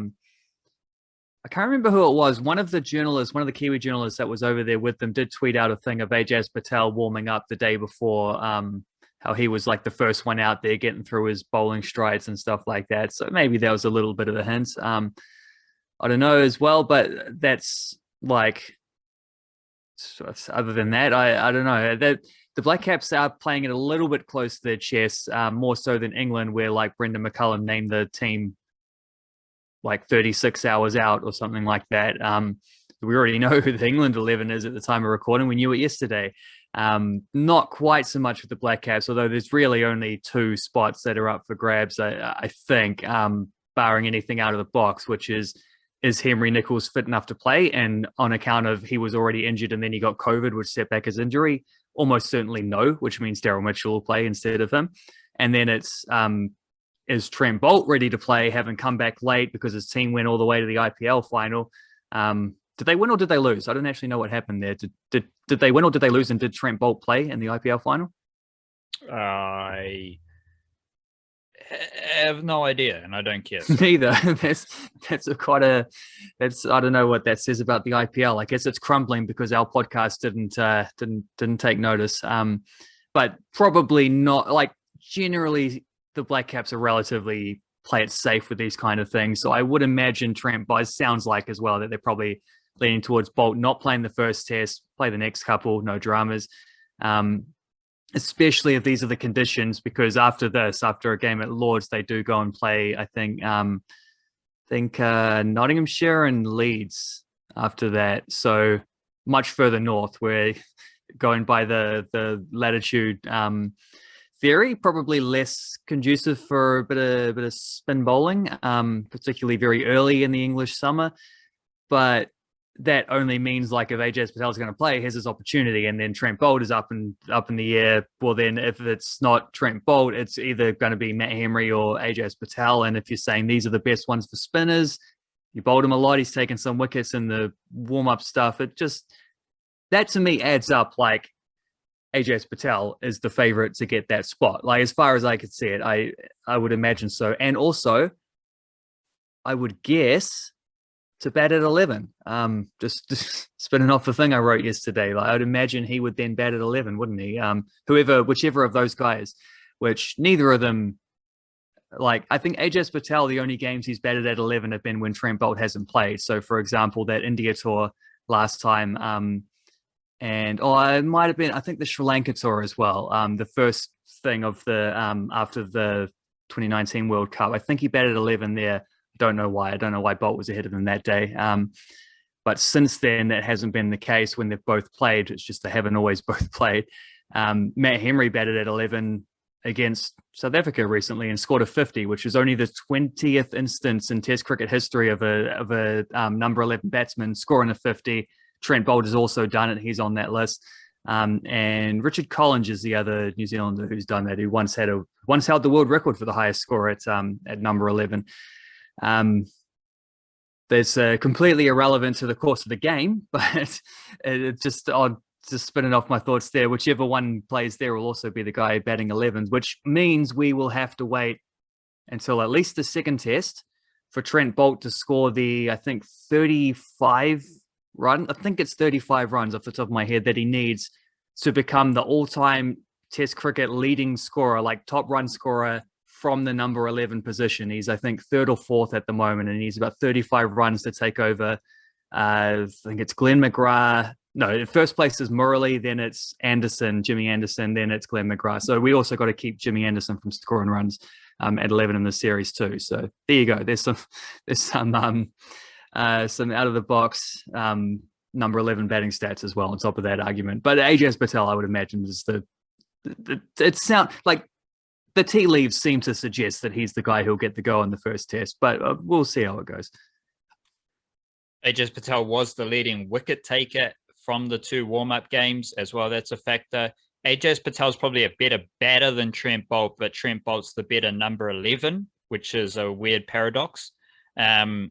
can't remember who it was. One of the Kiwi journalists that was over there with them did tweet out a thing of AJ Patel warming up the day before, how he was like the first one out there getting through his bowling strides and stuff like that. So maybe that was a little bit of a hint. I don't know as well, but that's like, other than that, I don't know. That the Blackcaps are playing it a little bit close to their chest, more so than England, where like Brendan McCullum named the team like 36 hours out or something like that. We already know who the England 11 is at the time of recording. We knew it yesterday. Not quite so much with the Blackcaps, although there's really only 2 spots that are up for grabs, I think, barring anything out of the box, which is Henry Nicholls fit enough to play? And on account of he was already injured and then he got COVID, which set back his injury, almost certainly no, which means Daryl Mitchell will play instead of him. And then it's, is Trent Boult ready to play, having come back late because his team went all the way to the IPL final? Did they win or did they lose? I don't actually know what happened there. Did they win or did they lose? And did Trent Boult play in the IPL final? I have no idea, and I don't care. So. Neither. That's I don't know what that says about the IPL. I guess it's crumbling because our podcast didn't take notice. But probably not. Like, generally, the Blackcaps are relatively play it safe with these kind of things. So I would imagine Trent, but it sounds like as well that they're probably leaning towards Boult not playing the first test, play the next couple, no dramas. Especially if these are the conditions, because after a game at Lords, they do go and play, I think Nottinghamshire and Leeds after that. So much further north, where going by the latitude theory, probably less conducive for a bit of spin bowling, particularly very early in the English summer. But that only means, like, if AJ Patel is going to play, here's his opportunity, and then Trent Boult is up in the air. Well, then if it's not Trent Boult, it's either going to be Matt Henry or AJ Patel. And if you're saying these are the best ones for spinners, you bowled him a lot. He's taken some wickets in the warm-up stuff. It just, that to me adds up. Like, AJ Patel is the favorite to get that spot. Like, as far as I could see it, I would imagine so. And also, I would guess to bat at 11. Just spinning off the thing I wrote yesterday. Like, I'd imagine he would then bat at 11, wouldn't he? Whichever of those guys. which neither of them, like, I think Ajaz Patel, the only games he's batted at 11 have been when Trent Bolt hasn't played. So, for example, that India tour last time, and it might have been, I think, the Sri Lanka tour as well. The first thing of the after the 2019 World Cup, I think he batted 11 there. Don't know why. I don't know why Bolt was ahead of him that day. But since then, that hasn't been the case when they've both played. It's just they haven't always both played. Matt Henry batted at 11 against South Africa recently and scored a 50, which was only the 20th instance in Test cricket history of a number 11 batsman scoring a 50. Trent Bolt has also done it. He's on that list. And Richard Collins is the other New Zealander who's done that, who once held the world record for the highest score at number 11. That's completely irrelevant to the course of the game, but it just spinning off my thoughts there. Whichever one plays there will also be the guy batting 11s, which means we will have to wait until at least the second test for Trent Bolt to score the, I think, 35 run. I think it's 35 runs off the top of my head that he needs to become the all-time Test cricket leading scorer, like top run scorer from the number 11 position. He's, I think, third or fourth at the moment, and he's about 35 runs to take over. I think it's Glenn McGrath. No, first place is Murali, then it's Anderson, Jimmy Anderson, then it's Glenn McGrath. So we also got to keep Jimmy Anderson from scoring runs at 11 in the series too. So there you go. There's some out of the box number 11 batting stats as well on top of that argument. But Ajaz Patel, I would imagine, is it sound like the tea leaves seem to suggest that he's the guy who'll get the go on the first test, but we'll see how it goes. Ajaz Patel was the leading wicket taker from the two warm-up games as well. That's a factor. Ajaz Patel's probably a better batter than Trent Bolt, but Trent Bolt's the better number 11, which is a weird paradox. And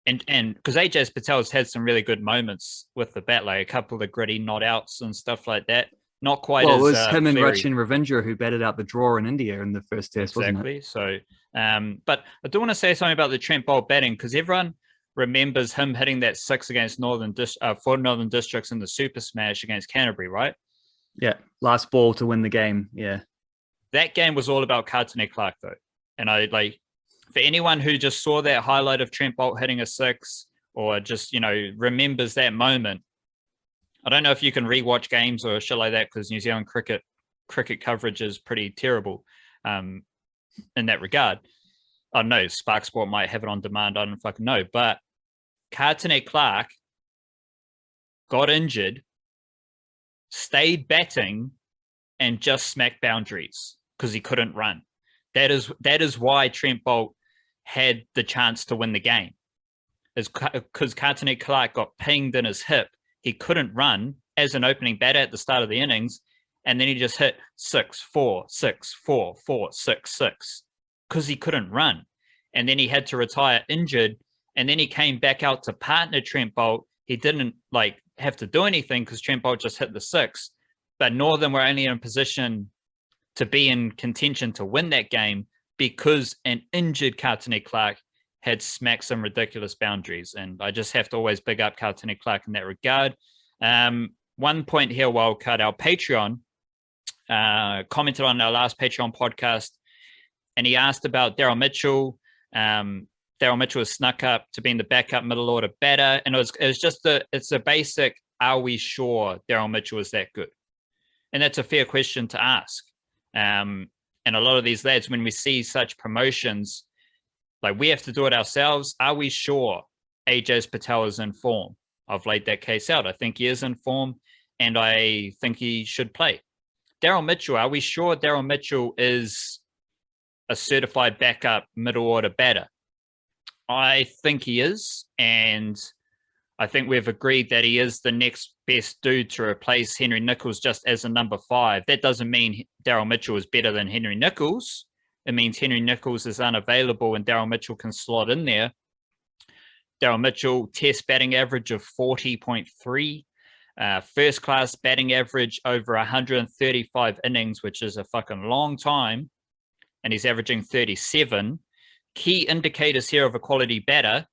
because Ajaz Patel's had some really good moments with the bat, like a couple of gritty not outs and stuff like that. Not quite as... Well, it was him and Rachin Ravindra who batted out the draw in India in the first test, exactly. Wasn't it? So, but I do want to say something about the Trent Bolt batting, because everyone remembers him hitting that 6 against for Northern Districts in the Super Smash against Canterbury, right? Yeah, last ball to win the game, yeah. That game was all about Kartini Clark, though. And for anyone who just saw that highlight of Trent Bolt hitting a 6 or just, remembers that moment, I don't know if you can rewatch games or shit like that, because New Zealand cricket coverage is pretty terrible in that regard. I don't know, Spark Sport might have it on demand, I don't fucking know. But Kartini Clark got injured, stayed batting, and just smacked boundaries because he couldn't run. That is why Trent Bolt had the chance to win the game. Is because Kartini Clark got pinged in his hip. He couldn't run as an opening batter at the start of the innings, and then he just hit 6, 4, 6, 4, 4, 6, 6 because he couldn't run. And then he had to retire injured, and then he came back out to partner Trent Bolt. He didn't have to do anything because Trent Bolt just hit the 6, but Northern were only in a position to be in contention to win that game because an injured Kartini Clark had smacked some ridiculous boundaries. And I just have to always big up Kartini Clark in that regard. One point here, Wildcard, our Patreon commented on our last Patreon podcast, and he asked about Daryl Mitchell. Daryl Mitchell has snuck up to being the backup middle order batter, and it's a basic, are we sure Daryl Mitchell is that good? And that's a fair question to ask. And a lot of these lads, when we see such promotions, we have to do it ourselves. Are we sure Ajaz Patel is in form? I've laid that case out. I think he is in form, and I think he should play. Daryl Mitchell, are we sure Daryl Mitchell is a certified backup middle order batter? I think he is, and I think we've agreed that he is the next best dude to replace Henry Nicholls just as a number 5. That doesn't mean Daryl Mitchell is better than Henry Nicholls. It means Henry Nicholls is unavailable and Daryl Mitchell can slot in there. Daryl Mitchell, test batting average of 40.3. First class batting average over 135 innings, which is a fucking long time. And he's averaging 37. Key indicators here of a quality batter: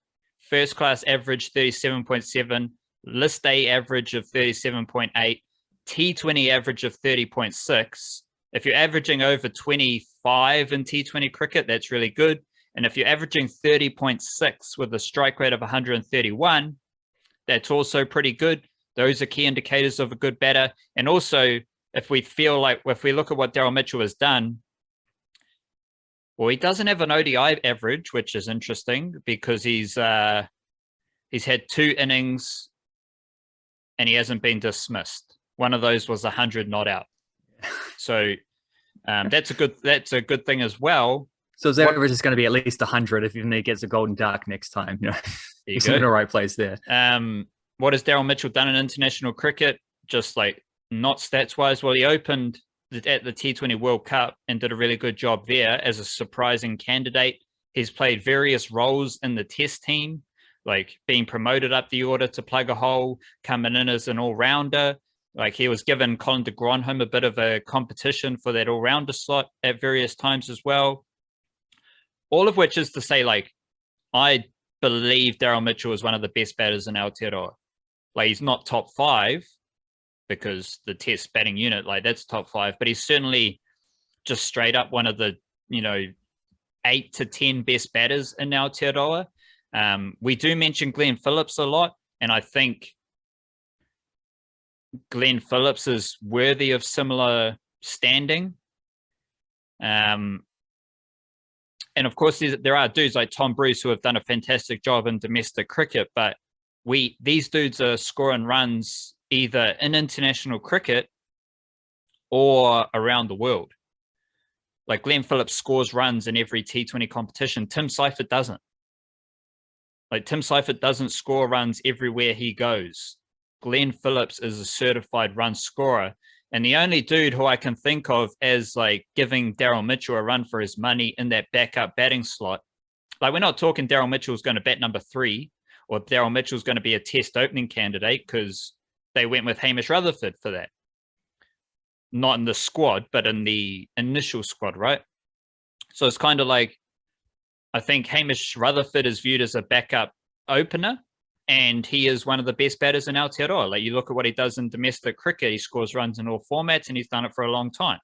first class average 37.7, list A average of 37.8, T20 average of 30.6, If you're averaging over 25 in T20 cricket, that's really good. And if you're averaging 30.6 with a strike rate of 131, that's also pretty good. Those are key indicators of a good batter. And also, if we look at what Daryl Mitchell has done, well, he doesn't have an ODI average, which is interesting because he's had 2 innings and he hasn't been dismissed. One of those was 100 not out. So that's a good thing as well. So his average is going to be at least 100 if even he gets a golden duck next time. He's in the right place there. What has Daryl Mitchell done in international cricket? Just like not stats wise. Well, he opened at the T20 World Cup and did a really good job there as a surprising candidate. He's played various roles in the test team, like being promoted up the order to plug a hole, coming in as an all-rounder. Like he was given Colin de Gronholm a bit of a competition for that all-rounder slot at various times as well. All of which is to say, like, I believe Daryl Mitchell is one of the best batters in Aotearoa. Like, he's not top 5 because the test batting unit, like, that's top 5, but he's certainly just straight up one of the, 8 to 10 best batters in Aotearoa. We do mention Glenn Phillips a lot, and I think Glenn Phillips is worthy of similar standing. And of course, there are dudes like Tom Bruce who have done a fantastic job in domestic cricket, but these dudes are scoring runs either in international cricket or around the world. Like Glenn Phillips scores runs in every T20 competition. Tim Seifert doesn't. Like Tim Seifert doesn't score runs everywhere he goes. Glenn Phillips is a certified run scorer. And the only dude who I can think of as like giving Daryl Mitchell a run for his money in that backup batting slot, like we're not talking Daryl Mitchell's going to bat number 3 or Daryl Mitchell's going to be a test opening candidate because they went with Hamish Rutherford for that. Not in the squad, but in the initial squad, right? So it's kind of like, I think Hamish Rutherford is viewed as a backup opener, and he is one of the best batters in Aotearoa. Like you look at what he does in domestic cricket, he scores runs in all formats, and he's done it for a long time.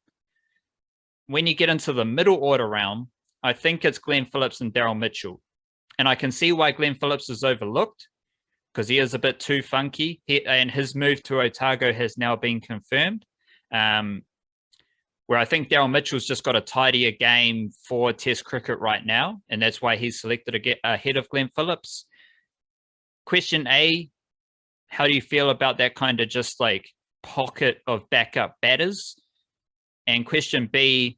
When you get into the middle order realm, I think it's Glenn Phillips and Daryl Mitchell. And I can see why Glenn Phillips is overlooked, because he is a bit too funky, and his move to Otago has now been confirmed. Where I think Daryl Mitchell's just got a tidier game for Test cricket right now, and that's why he's selected ahead of Glenn Phillips. Question A, how do you feel about that kind of just like pocket of backup batters? And question B,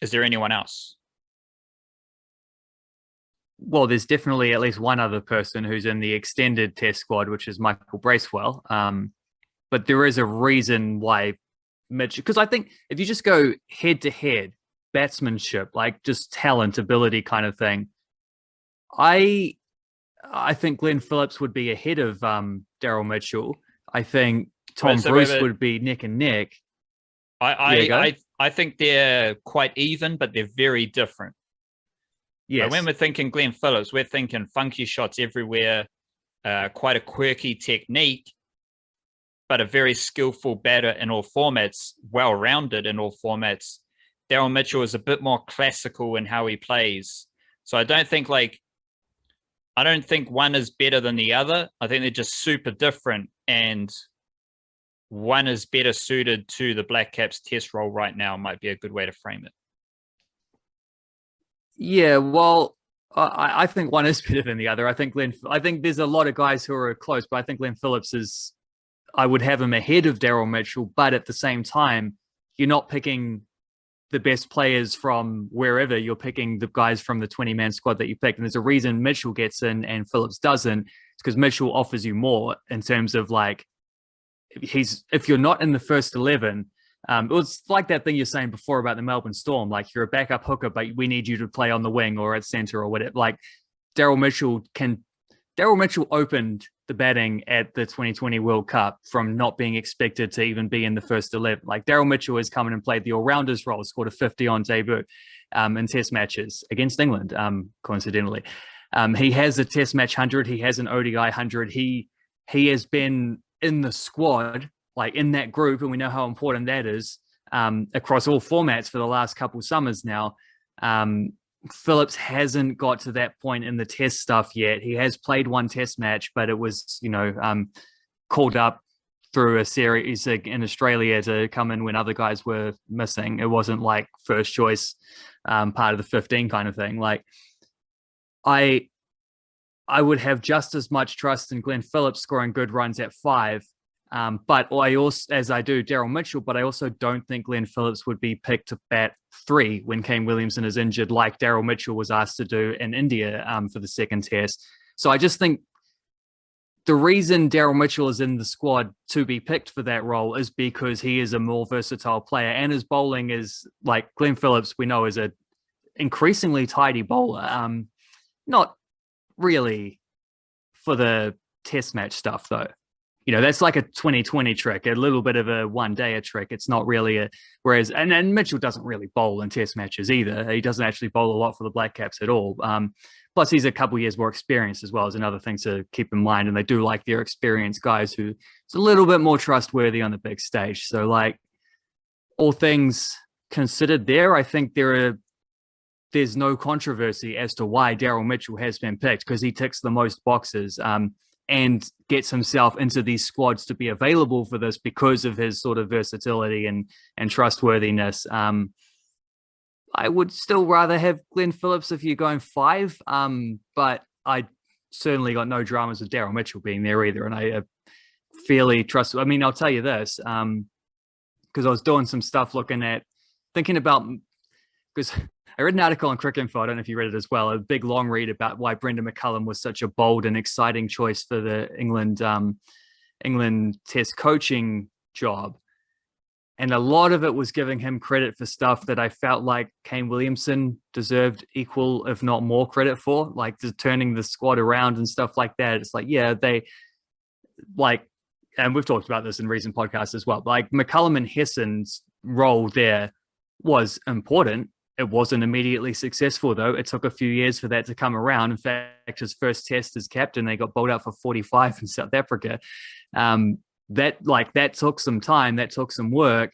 is there anyone else? Well, there's definitely at least one other person who's in the extended test squad, which is Michael Bracewell. But there is a reason why Mitch, because I think if you just go head to head, batsmanship, like just talent, ability kind of thing, I think Glenn Phillips would be ahead of Daryl Mitchell. I think Tom Bruce would be neck and neck. I think they're quite even, but they're very different. Yes. But when we're thinking Glenn Phillips, we're thinking funky shots everywhere, quite a quirky technique, but a very skillful batter in all formats, well-rounded in all formats. Daryl Mitchell is a bit more classical in how he plays. So I don't think one is better than the other. I think they're just super different, and one is better suited to the Blackcaps test role right now might be a good way to frame it. Yeah, well, I think one is better than the other. I think there's a lot of guys who are close, but I think Glenn Phillips is, I would have him ahead of Daryl Mitchell, but at the same time, you're not picking the best players from wherever. You're picking the guys from the 20-man squad that you pick. And there's a reason Mitchell gets in and Phillips doesn't. It's because Mitchell offers you more in terms of like, if you're not in the first 11, it was like that thing you're saying before about the Melbourne Storm. Like you're a backup hooker, but we need you to play on the wing or at center or whatever. Like Daryl Mitchell opened the batting at the 2020 World Cup from not being expected to even be in the first 11. Like Daryl Mitchell has come in and played the all-rounders role, scored a 50 on debut in test matches against England, coincidentally. He has a test match 100. He has an ODI 100. He has been in the squad like in that group, and we know how important that is across all formats for the last couple summers now. Phillips hasn't got to that point in the test stuff yet. He has played one test match, but it was, called up through a series in Australia to come in when other guys were missing. It wasn't like first choice, part of the 15 kind of thing. Like I would have just as much trust in Glenn Phillips scoring good runs at 5. But I also, as I do Daryl Mitchell, but I also don't think Glenn Phillips would be picked to bat 3 when Kane Williamson is injured, like Daryl Mitchell was asked to do in India for the second test. So I just think the reason Daryl Mitchell is in the squad to be picked for that role is because he is a more versatile player, and his bowling is like Glenn Phillips, we know, is a increasingly tidy bowler. Not really for the test match stuff though. That's like a 2020 trick, a little bit of a one-dayer trick. It's not really whereas, and Mitchell doesn't really bowl in test matches either. He doesn't actually bowl a lot for the Blackcaps at all. Plus he's a couple years more experienced as well, as another thing to keep in mind. And they do like their experienced guys who is a little bit more trustworthy on the big stage. So like all things considered there, I think there's no controversy as to why Daryl Mitchell has been picked, because he ticks the most boxes. And gets himself into these squads to be available for this because of his sort of versatility and trustworthiness. I would still rather have Glenn Phillips if you're going 5, but I certainly got no dramas with Daryl Mitchell being there either. And I fairly trust. I mean, I'll tell you this, because I was doing some stuff thinking about, because I read an article on Cricket Info, I don't know if you read it as well, a big long read about why Brendan McCullum was such a bold and exciting choice for the England Test coaching job. And a lot of it was giving him credit for stuff that I felt like Kane Williamson deserved equal, if not more credit for, like just turning the squad around and stuff like that. It's like, yeah, they like, and we've talked about this in recent podcasts as well, like McCullum and Hesson's role there was important. It wasn't immediately successful, though. It took a few years for that to come around. In fact, his first test as captain, they got bowled out for 45 in South Africa. That took some time. That took some work.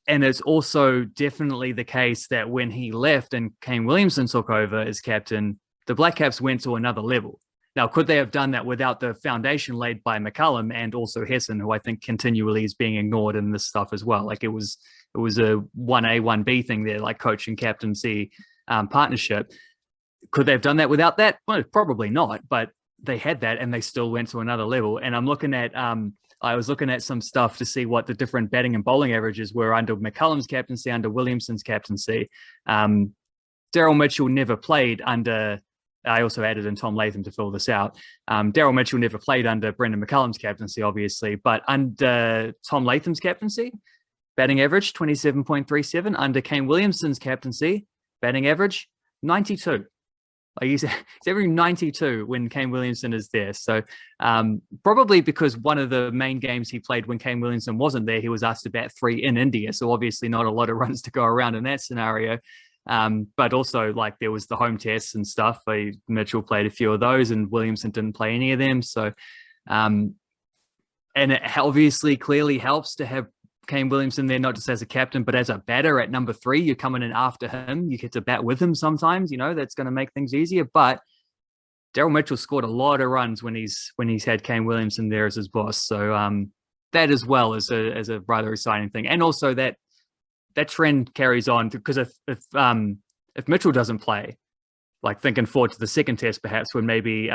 And it's also definitely the case that when he left and Kane Williamson took over as captain, the Blackcaps went to another level. Now, could they have done that without the foundation laid by McCullum and also Hesson, who I think continually is being ignored in this stuff as well? Like it was a 1A, 1B thing there, like coach and captaincy partnership. Could they have done that without that? Well, probably not, but they had that and they still went to another level. And I was looking at some stuff to see what the different batting and bowling averages were under McCullum's captaincy, under Williamson's captaincy. Daryl Mitchell never played under, I also added in Tom Latham to fill this out. Daryl Mitchell never played under Brendan McCullum's captaincy, obviously, but under Tom Latham's captaincy, batting average 27.37. Under Kane Williamson's captaincy, batting average 92. Like he's every 92 when Kane Williamson is there. So probably because one of the main games he played when Kane Williamson wasn't there, he was asked to bat 3 in India. So obviously not a lot of runs to go around in that scenario. But also like there was the home tests and stuff. Mitchell played a few of those and Williamson didn't play any of them. So, and it obviously clearly helps to have Kane Williamson there, not just as a captain, but as a batter at number 3. You're coming in after him. You get to bat with him sometimes, that's going to make things easier. But Daryl Mitchell scored a lot of runs when he's had Kane Williamson there as his boss. So that as well is a rather exciting thing. And also that trend carries on, because if Mitchell doesn't play, like thinking forward to the second test, perhaps when maybe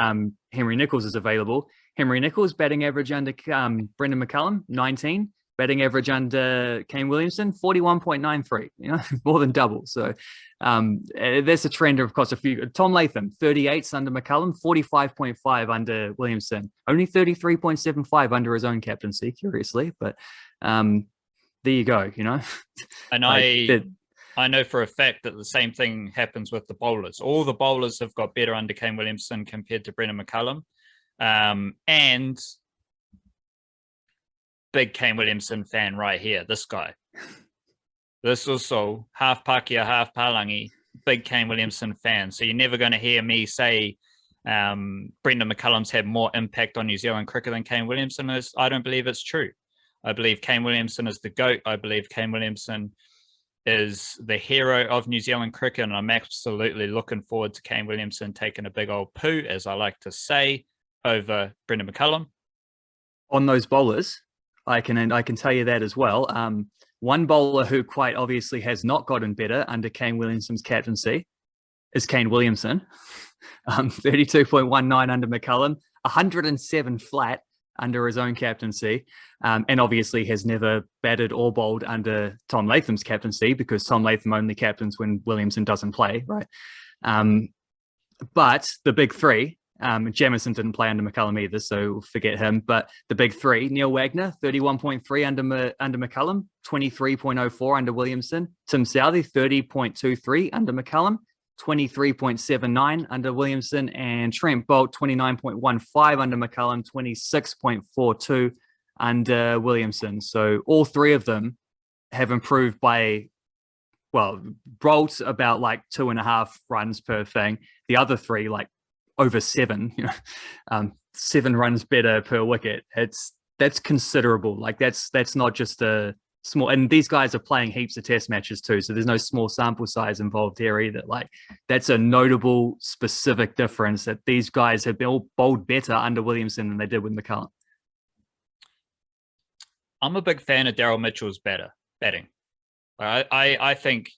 Henry Nicholls is available, Henry Nicholls batting average under Brendan McCullum 19. Batting average under Kane Williamson, 41.93, more than double. So there's a trend of course, Tom Latham, 38s under McCullum, 45.5 under Williamson, only 33.75 under his own captaincy, curiously. But there you go, And I know for a fact that the same thing happens with the bowlers. All the bowlers have got better under Kane Williamson compared to Brendan McCullum. And big Kane Williamson fan right here, this guy. This also half Pakia, half Palangi, big Kane Williamson fan. So you're never going to hear me say Brendan McCullum's had more impact on New Zealand cricket than Kane Williamson is. I don't believe it's true. I believe Kane Williamson is the GOAT. I believe Kane Williamson is the hero of New Zealand cricket, and I'm absolutely looking forward to Kane Williamson taking a big old poo, as I like to say, over Brendan McCullum. On those bowlers, I can tell you that as well. One bowler who quite obviously has not gotten better under Kane Williamson's captaincy is Kane Williamson. 32.19 under McCullum, 107 flat under his own captaincy, and obviously has never batted or bowled under Tom Latham's captaincy, because Tom Latham only captains when Williamson doesn't play, right? But the big three, Jamieson didn't play under McCullum either, so forget him. But the big three, Neil Wagner, 31.3 under McCullum, 23.04 under Williamson. Tim Southey, 30.23 under McCullum, 23.79 under Williamson, and Trent Boult, 29.15 under McCullum, 26.42 under Williamson. So all three of them have improved by, well, Boult about like 2.5 runs per thing. The other three, like over 7, 7 runs better per wicket. That's considerable. Like that's not just a small, and these guys are playing heaps of test matches too, so there's no small sample size involved here either. Like that's a notable specific difference, that these guys have been bowled better under Williamson than they did with McCullum. I'm a big fan of Daryl Mitchell's batting. I think,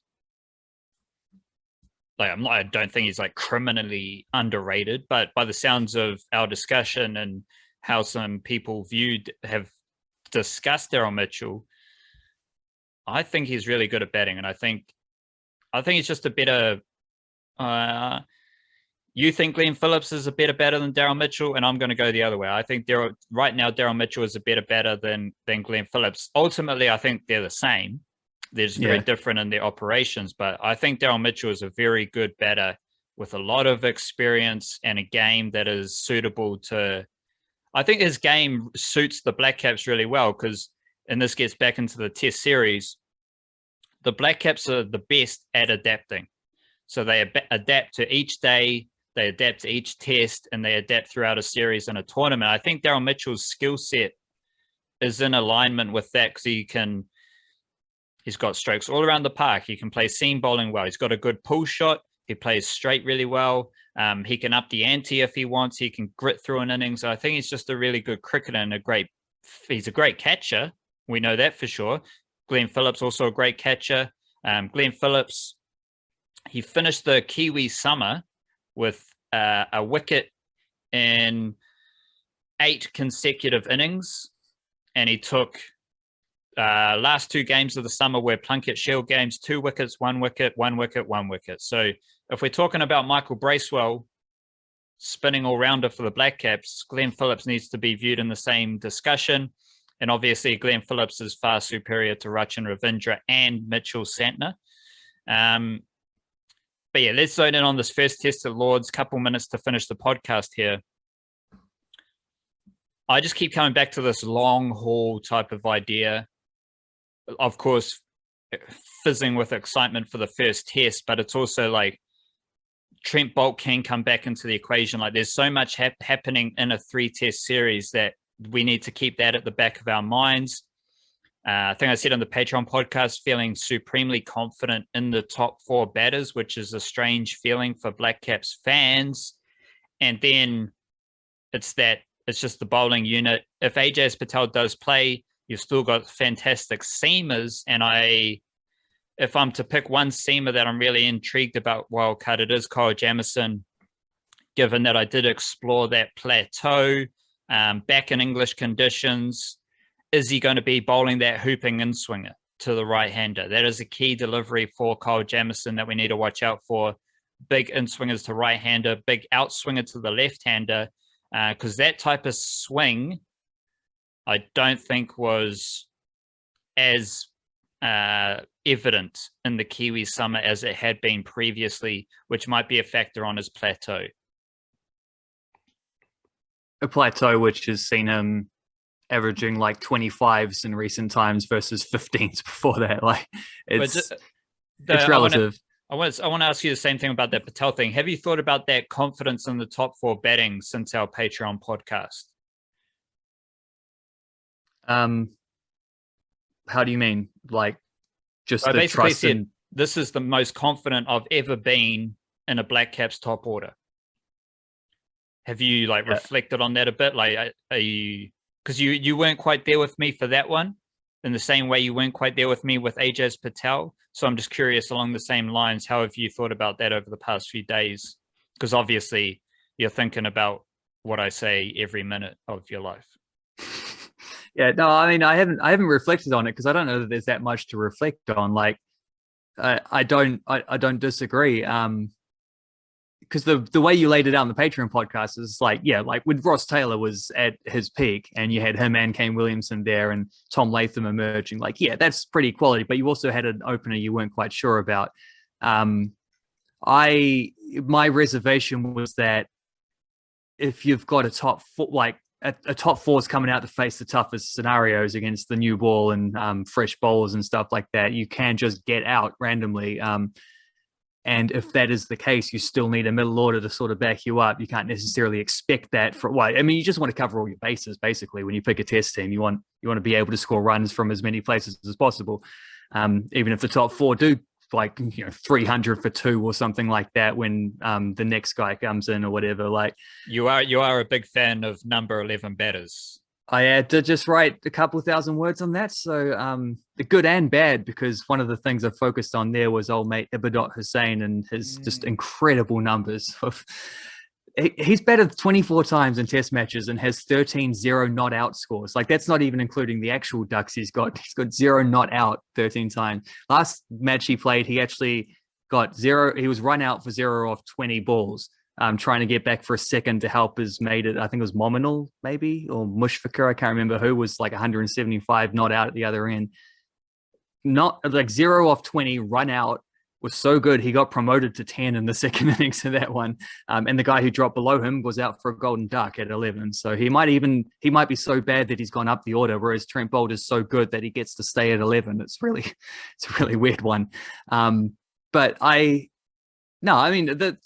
like, I don't think he's like criminally underrated, but by the sounds of our discussion and how some people have discussed Daryl Mitchell, I think he's really good at batting, and I think he's just a better. You think Glenn Phillips is a better batter than Daryl Mitchell, and I'm going to go the other way. I think right now Daryl Mitchell is a better batter than Glenn Phillips. Ultimately, I think they're the same. They're just very different in their operations, but I think Daryl Mitchell is a very good batter with a lot of experience and a game that is suitable to. I think his game suits the Blackcaps really well, because, and this gets back into the Test series, the Blackcaps are the best at adapting. So they adapt to each day, they adapt to each test, and they adapt throughout a series and a tournament. I think Daryl Mitchell's skill set is in alignment with that, because he's got strokes all around the park. He can play seam bowling well. He's got a good pull shot. He plays straight really well. He can up the ante if he wants. He can grit through an innings. So I think he's just a really good cricketer and he's a great catcher. We know that for sure. Glenn Phillips, also a great catcher. Glenn Phillips, he finished the Kiwi summer with a wicket in 8 consecutive innings. And he took last 2 games of the summer were Plunket Shield games, 2 wickets, 1 wicket, 1 wicket, 1 wicket. So if we're talking about Michael Bracewell, spinning all-rounder for the Blackcaps, Glenn Phillips needs to be viewed in the same discussion. And obviously, Glenn Phillips is far superior to Rachin Ravindra and Mitchell Santner. But yeah, let's zone in on this first test at Lords. Couple minutes to finish the podcast here. I just keep coming back to this long haul type of idea. Of course, fizzing with excitement for the first test, but it's also like Trent Boult can come back into the equation. Like there's so much happening in a 3-test series that we need to keep that at the back of our minds. I think I said on the Patreon podcast, feeling supremely confident in the top 4 batters, which is a strange feeling for Blackcaps fans. And then it's just the bowling unit. If Ajaz Patel does play, you've still got fantastic seamers. And if I'm to pick one seamer that I'm really intrigued about wildcard, it is Kyle Jamieson, given that I did explore that plateau back in English conditions. Is he going to be bowling that hooping in-swinger to the right-hander? That is a key delivery for Kyle Jamieson that we need to watch out for. Big in-swingers to right-hander, big out-swinger to the left-hander, because that type of swing, I don't think was as evident in the Kiwi summer as it had been previously, which might be a factor on his plateau. A plateau which has seen him averaging like 25s in recent times versus 15s before that. Like it's relative. I want to ask you the same thing about that Patel thing. Have you thought about that confidence in the top 4 batting since our Patreon podcast? How do you mean? Like just I the basically trust said in? this is the most confident I've ever been in a Blackcaps top order. Have you like Yeah. reflected on that a bit? Like, are you, because you weren't quite there with me for that one, in the same way you weren't quite there with me with Ajaz Patel. So I'm just curious along the same lines. How have you thought about that over the past few days? Because obviously you're thinking about what I say every minute of your life. Yeah, no, I mean, I haven't reflected on it because I don't know that there's that much to reflect on. Like, I don't disagree. Because the way you laid it out in the Patreon podcast is like, yeah, like when Ross Taylor was at his peak and you had him and Kane Williamson there and Tom Latham emerging, like, yeah, that's pretty quality. But you also had an opener you weren't quite sure about. Um, my reservation was that if you've got a top four, like a top four is coming out to face the toughest scenarios against the new ball and fresh bowlers and stuff like that, you can just get out randomly. And if that is the case, you still need a middle order to sort of back you up. You can't necessarily expect that for well, I mean, you just want to cover all your bases basically. When you pick a test team, you want to be able to score runs from as many places as possible. Even if the top four do like 300 for two or something like that when the next guy comes in or whatever. Like You are a big fan of number 11 batters. I had to just write a couple of thousand words on that. So the good and bad, because one of the things I focused on there was old mate Ibadot Hussain and his just incredible numbers. He's batted 24 times in test matches and has 13-0 not out scores. Like that's not even including the actual ducks he's got. He's got 0 not out 13 times. Last match he played, he actually got 0. He was run out for 0 off 20 balls. Trying to get back for a second to help his mate. I think it was Mominal maybe, or Mushfiqur. I can't remember who was like 175 not out at the other end. Not like 0 off 20 run out was so good. He got promoted to 10 in the second innings of that one. And the guy who dropped below him was out for a golden duck at 11. So he might be so bad that he's gone up the order, whereas Trent Boult is so good that he gets to stay at 11. It's a really weird one. But I mean,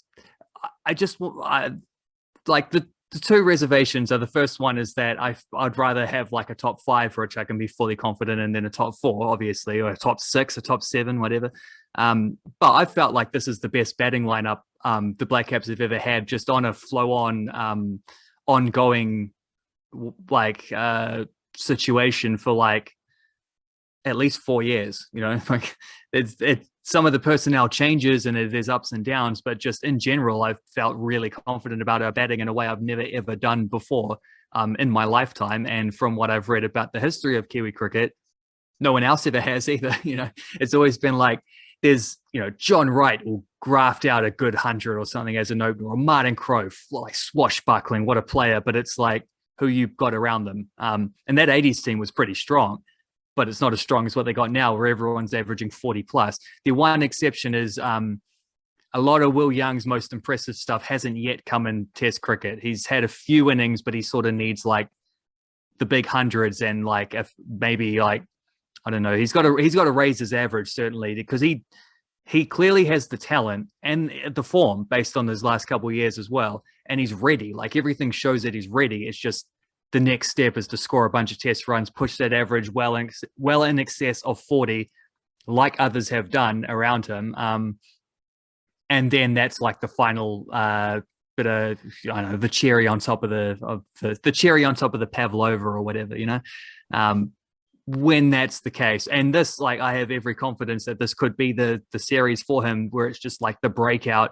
like the two reservations are the first one is that I'd rather have like a top 5 for which I can be fully confident in than a top 4, obviously, or a top 6, a top 7, whatever. But I felt like this is the best batting lineup the Blackcaps have ever had, just on a flow-on, ongoing like situation for like at least 4 years. Like it's some of the personnel changes and there's ups and downs, but just in general, I've felt really confident about our batting in a way I've never ever done before in my lifetime. And from what I've read about the history of Kiwi cricket, no one else ever has either. It's always been like there's, John Wright will graft out a good 100 or something as an opener, or Martin Crowe, like swashbuckling, what a player, but it's like who you've got around them. And that 80s team was pretty strong, but it's not as strong as what they got now, where everyone's averaging 40 plus. The one exception is a lot of Will Young's most impressive stuff hasn't yet come in Test cricket. He's had a few innings, but he sort of needs like the big hundreds and like if maybe like I don't know. He's got to raise his average certainly, because he clearly has the talent and the form based on his last couple of years as well, and he's ready. Like everything shows that he's ready. It's just the next step is to score a bunch of test runs, push that average well in excess of 40, like others have done around him. And then that's like the final bit of the cherry on top of the cherry on top of the pavlova or whatever, when that's the case. And this, like, I have every confidence that this could be the series for him, where it's just like the breakout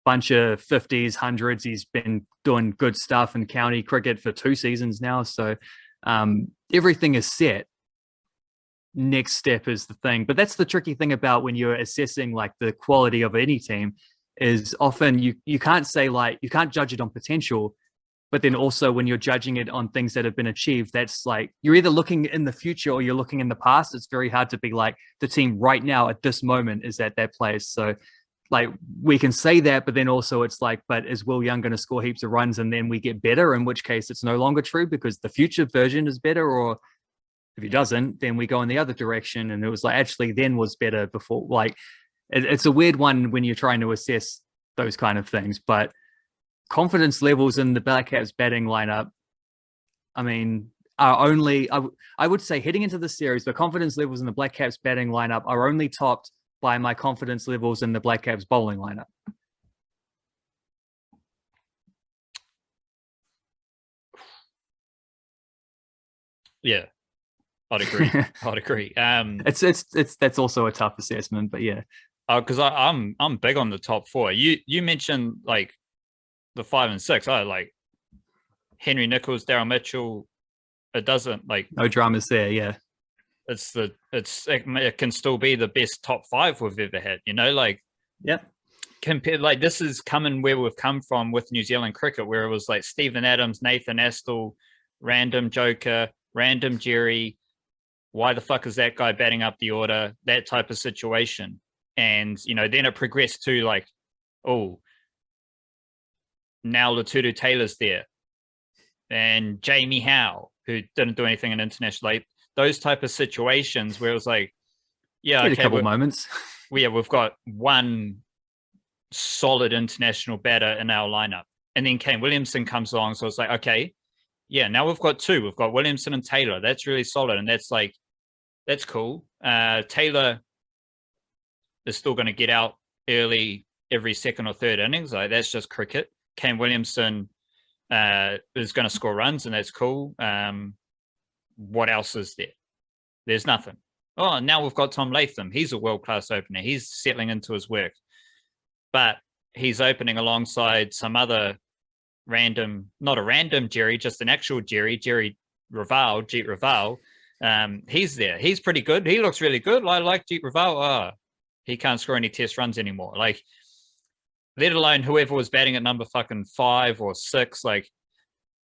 bunch of 50s, 100s. He's been doing good stuff in county cricket for 2 seasons now. So everything is set. Next step is the thing. But that's the tricky thing about when you're assessing like the quality of any team, is often you can't say like, you can't judge it on potential, but then also when you're judging it on things that have been achieved, that's like, you're either looking in the future or you're looking in the past. It's very hard to be like, the team right now at this moment is at that place. So like we can say that, but then also it's like, but is Will Young going to score heaps of runs and then we get better? In which case it's no longer true because the future version is better. Or if he doesn't, then we go in the other direction. And it was like, actually then was better before. Like it's a weird one when you're trying to assess those kind of things, but confidence levels in the Blackcaps batting lineup, I mean, are only, I would say, heading into the series, the confidence levels in the Blackcaps batting lineup are only topped by my confidence levels in the Blackcaps bowling lineup. Yeah, I'd agree. I'd agree. It's that's also a tough assessment, but yeah. Because I'm big on the top four. You mentioned like the 5 and 6. I like Henry Nicholls, Daryl Mitchell. It doesn't like no dramas there. Yeah, it can still be the best top 5 we've ever had. You know, like yeah. Compared, like this is coming where we've come from with New Zealand cricket, where it was like Stephen Adams, Nathan Astle, random Joker, random Jerry. Why the fuck is that guy batting up the order? That type of situation. And, you know, then it progressed to like, oh, now Latudu Taylor's there. And Jamie Howe, who didn't do anything in international, like those type of situations where it was like, yeah, okay, a couple moments. We've got one solid international batter in our lineup. And then Kane Williamson comes along. So it's like, okay, yeah, now we've got 2. We've got Williamson and Taylor. That's really solid. And that's like, that's cool. Taylor is still going to get out early every second or third innings. Like that's just cricket. Kane Williamson is going to score runs, and that's cool. What else is there? There's nothing. Oh, now we've got Tom Latham. He's a world-class opener. He's settling into his work. But he's opening alongside some other random, not a random Jerry, just an actual Jerry Raval, Jeet Raval. He's there. He's pretty good. He looks really good. I like Jeet Raval. He can't score any test runs anymore. Like, let alone whoever was batting at number fucking 5 or 6. Like,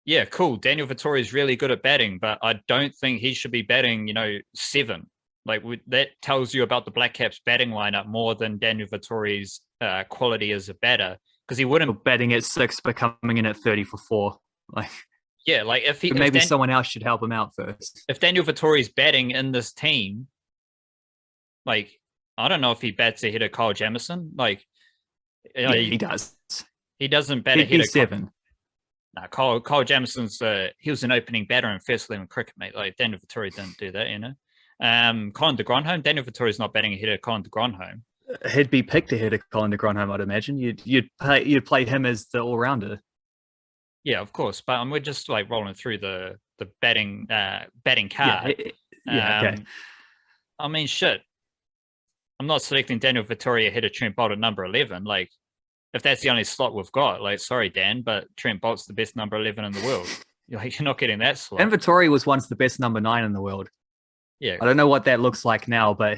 yeah, cool. Daniel Vittori is really good at batting, but I don't think he should be batting, 7. Like, that tells you about the Blackcaps batting lineup more than Daniel Vittori's quality as a batter, because he wouldn't batting at 6 but coming in at 30 for 4. Like, yeah, like maybe someone else should help him out first. If Daniel Vittori's batting in this team, like, I don't know if he bats ahead of Kyle Jamieson. Like, yeah, he does. He doesn't bat ahead of 7. No, Kyle Jamieson's he was an opening batter in first 11 cricket, mate. Like Daniel Vittori didn't do that, Colin de Grandhomme, Daniel Vittori's not batting ahead of Colin de Grandhomme. He'd be picked ahead of Colin de Grandhomme, I'd imagine. You'd play him as the all rounder. Yeah, of course, but we're just like rolling through the batting card. Yeah, okay. I mean, shit. I'm not selecting Daniel Vittori ahead of Trent Boult at number 11. Like, if that's the only slot we've got, like, sorry, Dan, but Trent Boult's the best number 11 in the world. You're not getting that slot. And Vittori was once the best number 9 in the world. Yeah. I don't know what that looks like now, but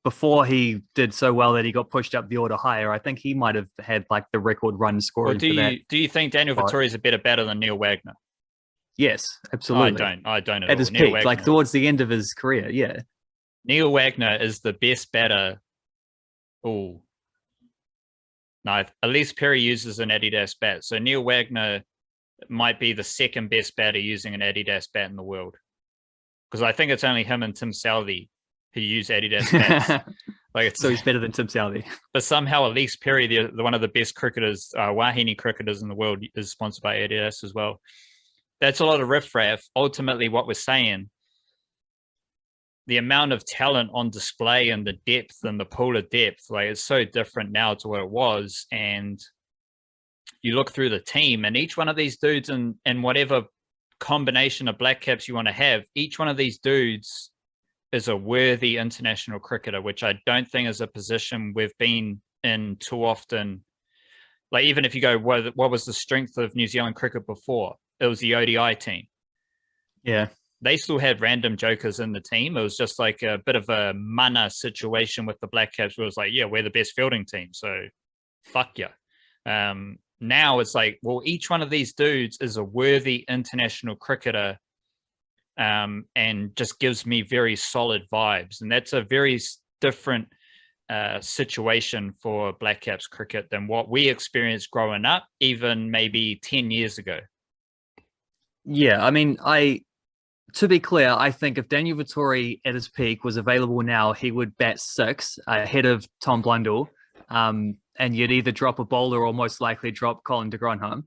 before he did so well that he got pushed up the order higher, I think he might have had like the record run scoring. Well, do you think Daniel Vittori is a better batter than Neil Wagner? Yes, absolutely. I don't at all. His peak, like towards the end of his career, yeah. Neil Wagner is the best batter. Oh, no, Elise Perry uses an Adidas bat. So Neil Wagner might be the second best batter using an Adidas bat in the world. Because I think it's only him and Tim Southey who use Adidas bats. So he's better than Tim Southey. But somehow Elise Perry, the one of the best cricketers, Wahine cricketers in the world, is sponsored by Adidas as well. That's a lot of riffraff. Ultimately, what we're saying, the amount of talent on display and the depth and the pool of depth, like, it's so different now to what it was. And you look through the team, and each one of these dudes and whatever combination of Blackcaps you want to have, each one of these dudes is a worthy international cricketer, which I don't think is a position we've been in too often. Like, even if you go, what was the strength of New Zealand cricket before? It was the ODI team. Yeah. They still had random jokers in the team. It was just like a bit of a mana situation with the Blackcaps, where it was like, yeah, we're the best fielding team, so fuck you. Now it's like, well, each one of these dudes is a worthy international cricketer, and just gives me very solid vibes. And that's a very different situation for Blackcaps cricket than what we experienced growing up, even maybe 10 years ago. Yeah, I mean, to be clear, I think if Daniel Vittori at his peak was available now, he would bat 6 ahead of Tom Blundell, and you'd either drop a bowler or most likely drop Colin de Grandhomme.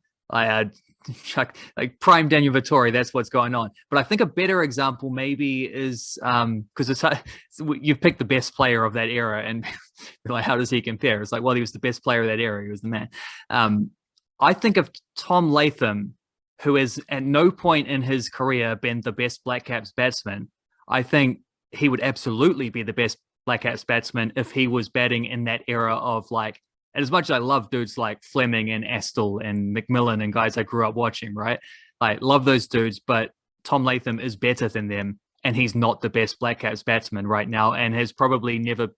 like prime Daniel Vittori. That's what's going on. But I think a better example maybe is because you've picked the best player of that era, and like, how does he compare? It's like, well, he was the best player of that era. He was the man. I think of Tom Latham, who has at no point in his career been the best Blackcaps batsman. I think he would absolutely be the best Blackcaps batsman if he was batting in that era of like, and as much as I love dudes like Fleming and Astle and McMillan and guys I grew up watching, right? I love those dudes, but Tom Latham is better than them, and he's not the best Blackcaps batsman right now, and has probably never.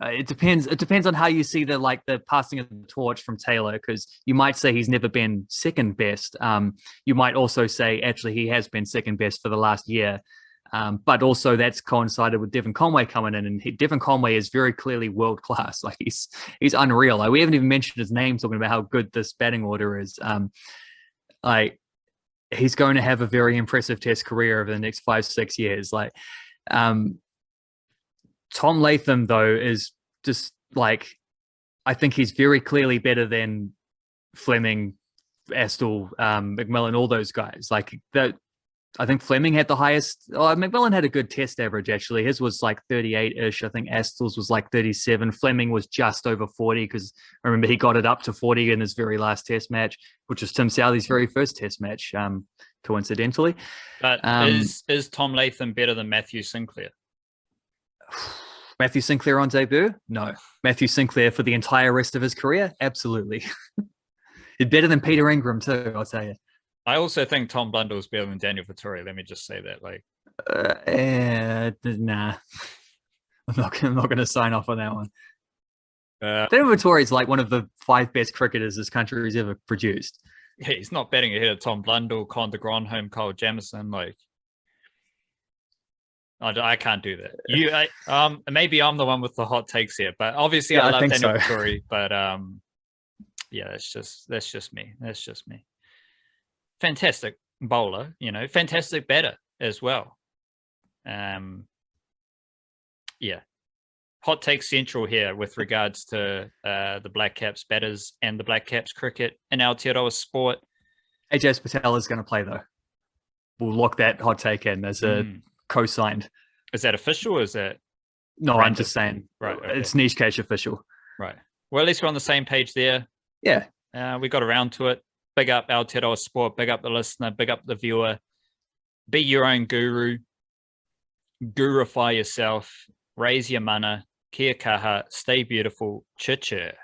It depends. It depends on how you see the passing of the torch from Taylor, because you might say he's never been second best. You might also say actually he has been second best for the last year. But also that's coincided with Devon Conway coming in, and Devon Conway is very clearly world class. Like he's unreal. Like we haven't even mentioned his name, talking about how good this batting order is. Like he's going to have a very impressive Test career over the next 5-6 years. Like Tom Latham though is just like, I think he's very clearly better than Fleming, Astle, McMillan, all those guys. Like that. I think Fleming had the highest. Oh, McMillan had a good Test average, actually. His was like 38-ish. I think Astle's was like 37. Fleming was just over 40, because I remember he got it up to 40 in his very last Test match, which was Tim Southee's very first Test match, coincidentally. But is Tom Latham better than Matthew Sinclair? Matthew Sinclair on debut? No. Matthew Sinclair for the entire rest of his career? Absolutely. He's better than Peter Ingram, too, I'll tell you. I also think Tom Blundell is better than Daniel Vittori. Let me just say that. Like, nah, I'm not going to sign off on that one. Daniel Vittori is like one of the 5 best cricketers this country has ever produced. Yeah, he's not batting ahead of Tom Blundell, Con de Gronholm, Kyle Jamieson. Like, I can't do that. Maybe I'm the one with the hot takes here, but obviously I love Daniel Vittori. But yeah, that's just me. That's just me. Fantastic bowler, fantastic batter as well. Yeah, hot take central here with regards to the Blackcaps batters and the Blackcaps cricket in Aotearoa sport. AJ Patel is going to play though. We'll lock that hot take in as a co-signed. Is that official? Or is that no? Random? I'm just saying. Right, okay. It's niche case official. Right. Well, at least we're on the same page there. Yeah. We got around to it. Big up Aotearoa Sport, big up the listener, big up the viewer. Be your own guru. Gurify yourself. Raise your mana. Kia kaha. Stay beautiful. Chit-chit.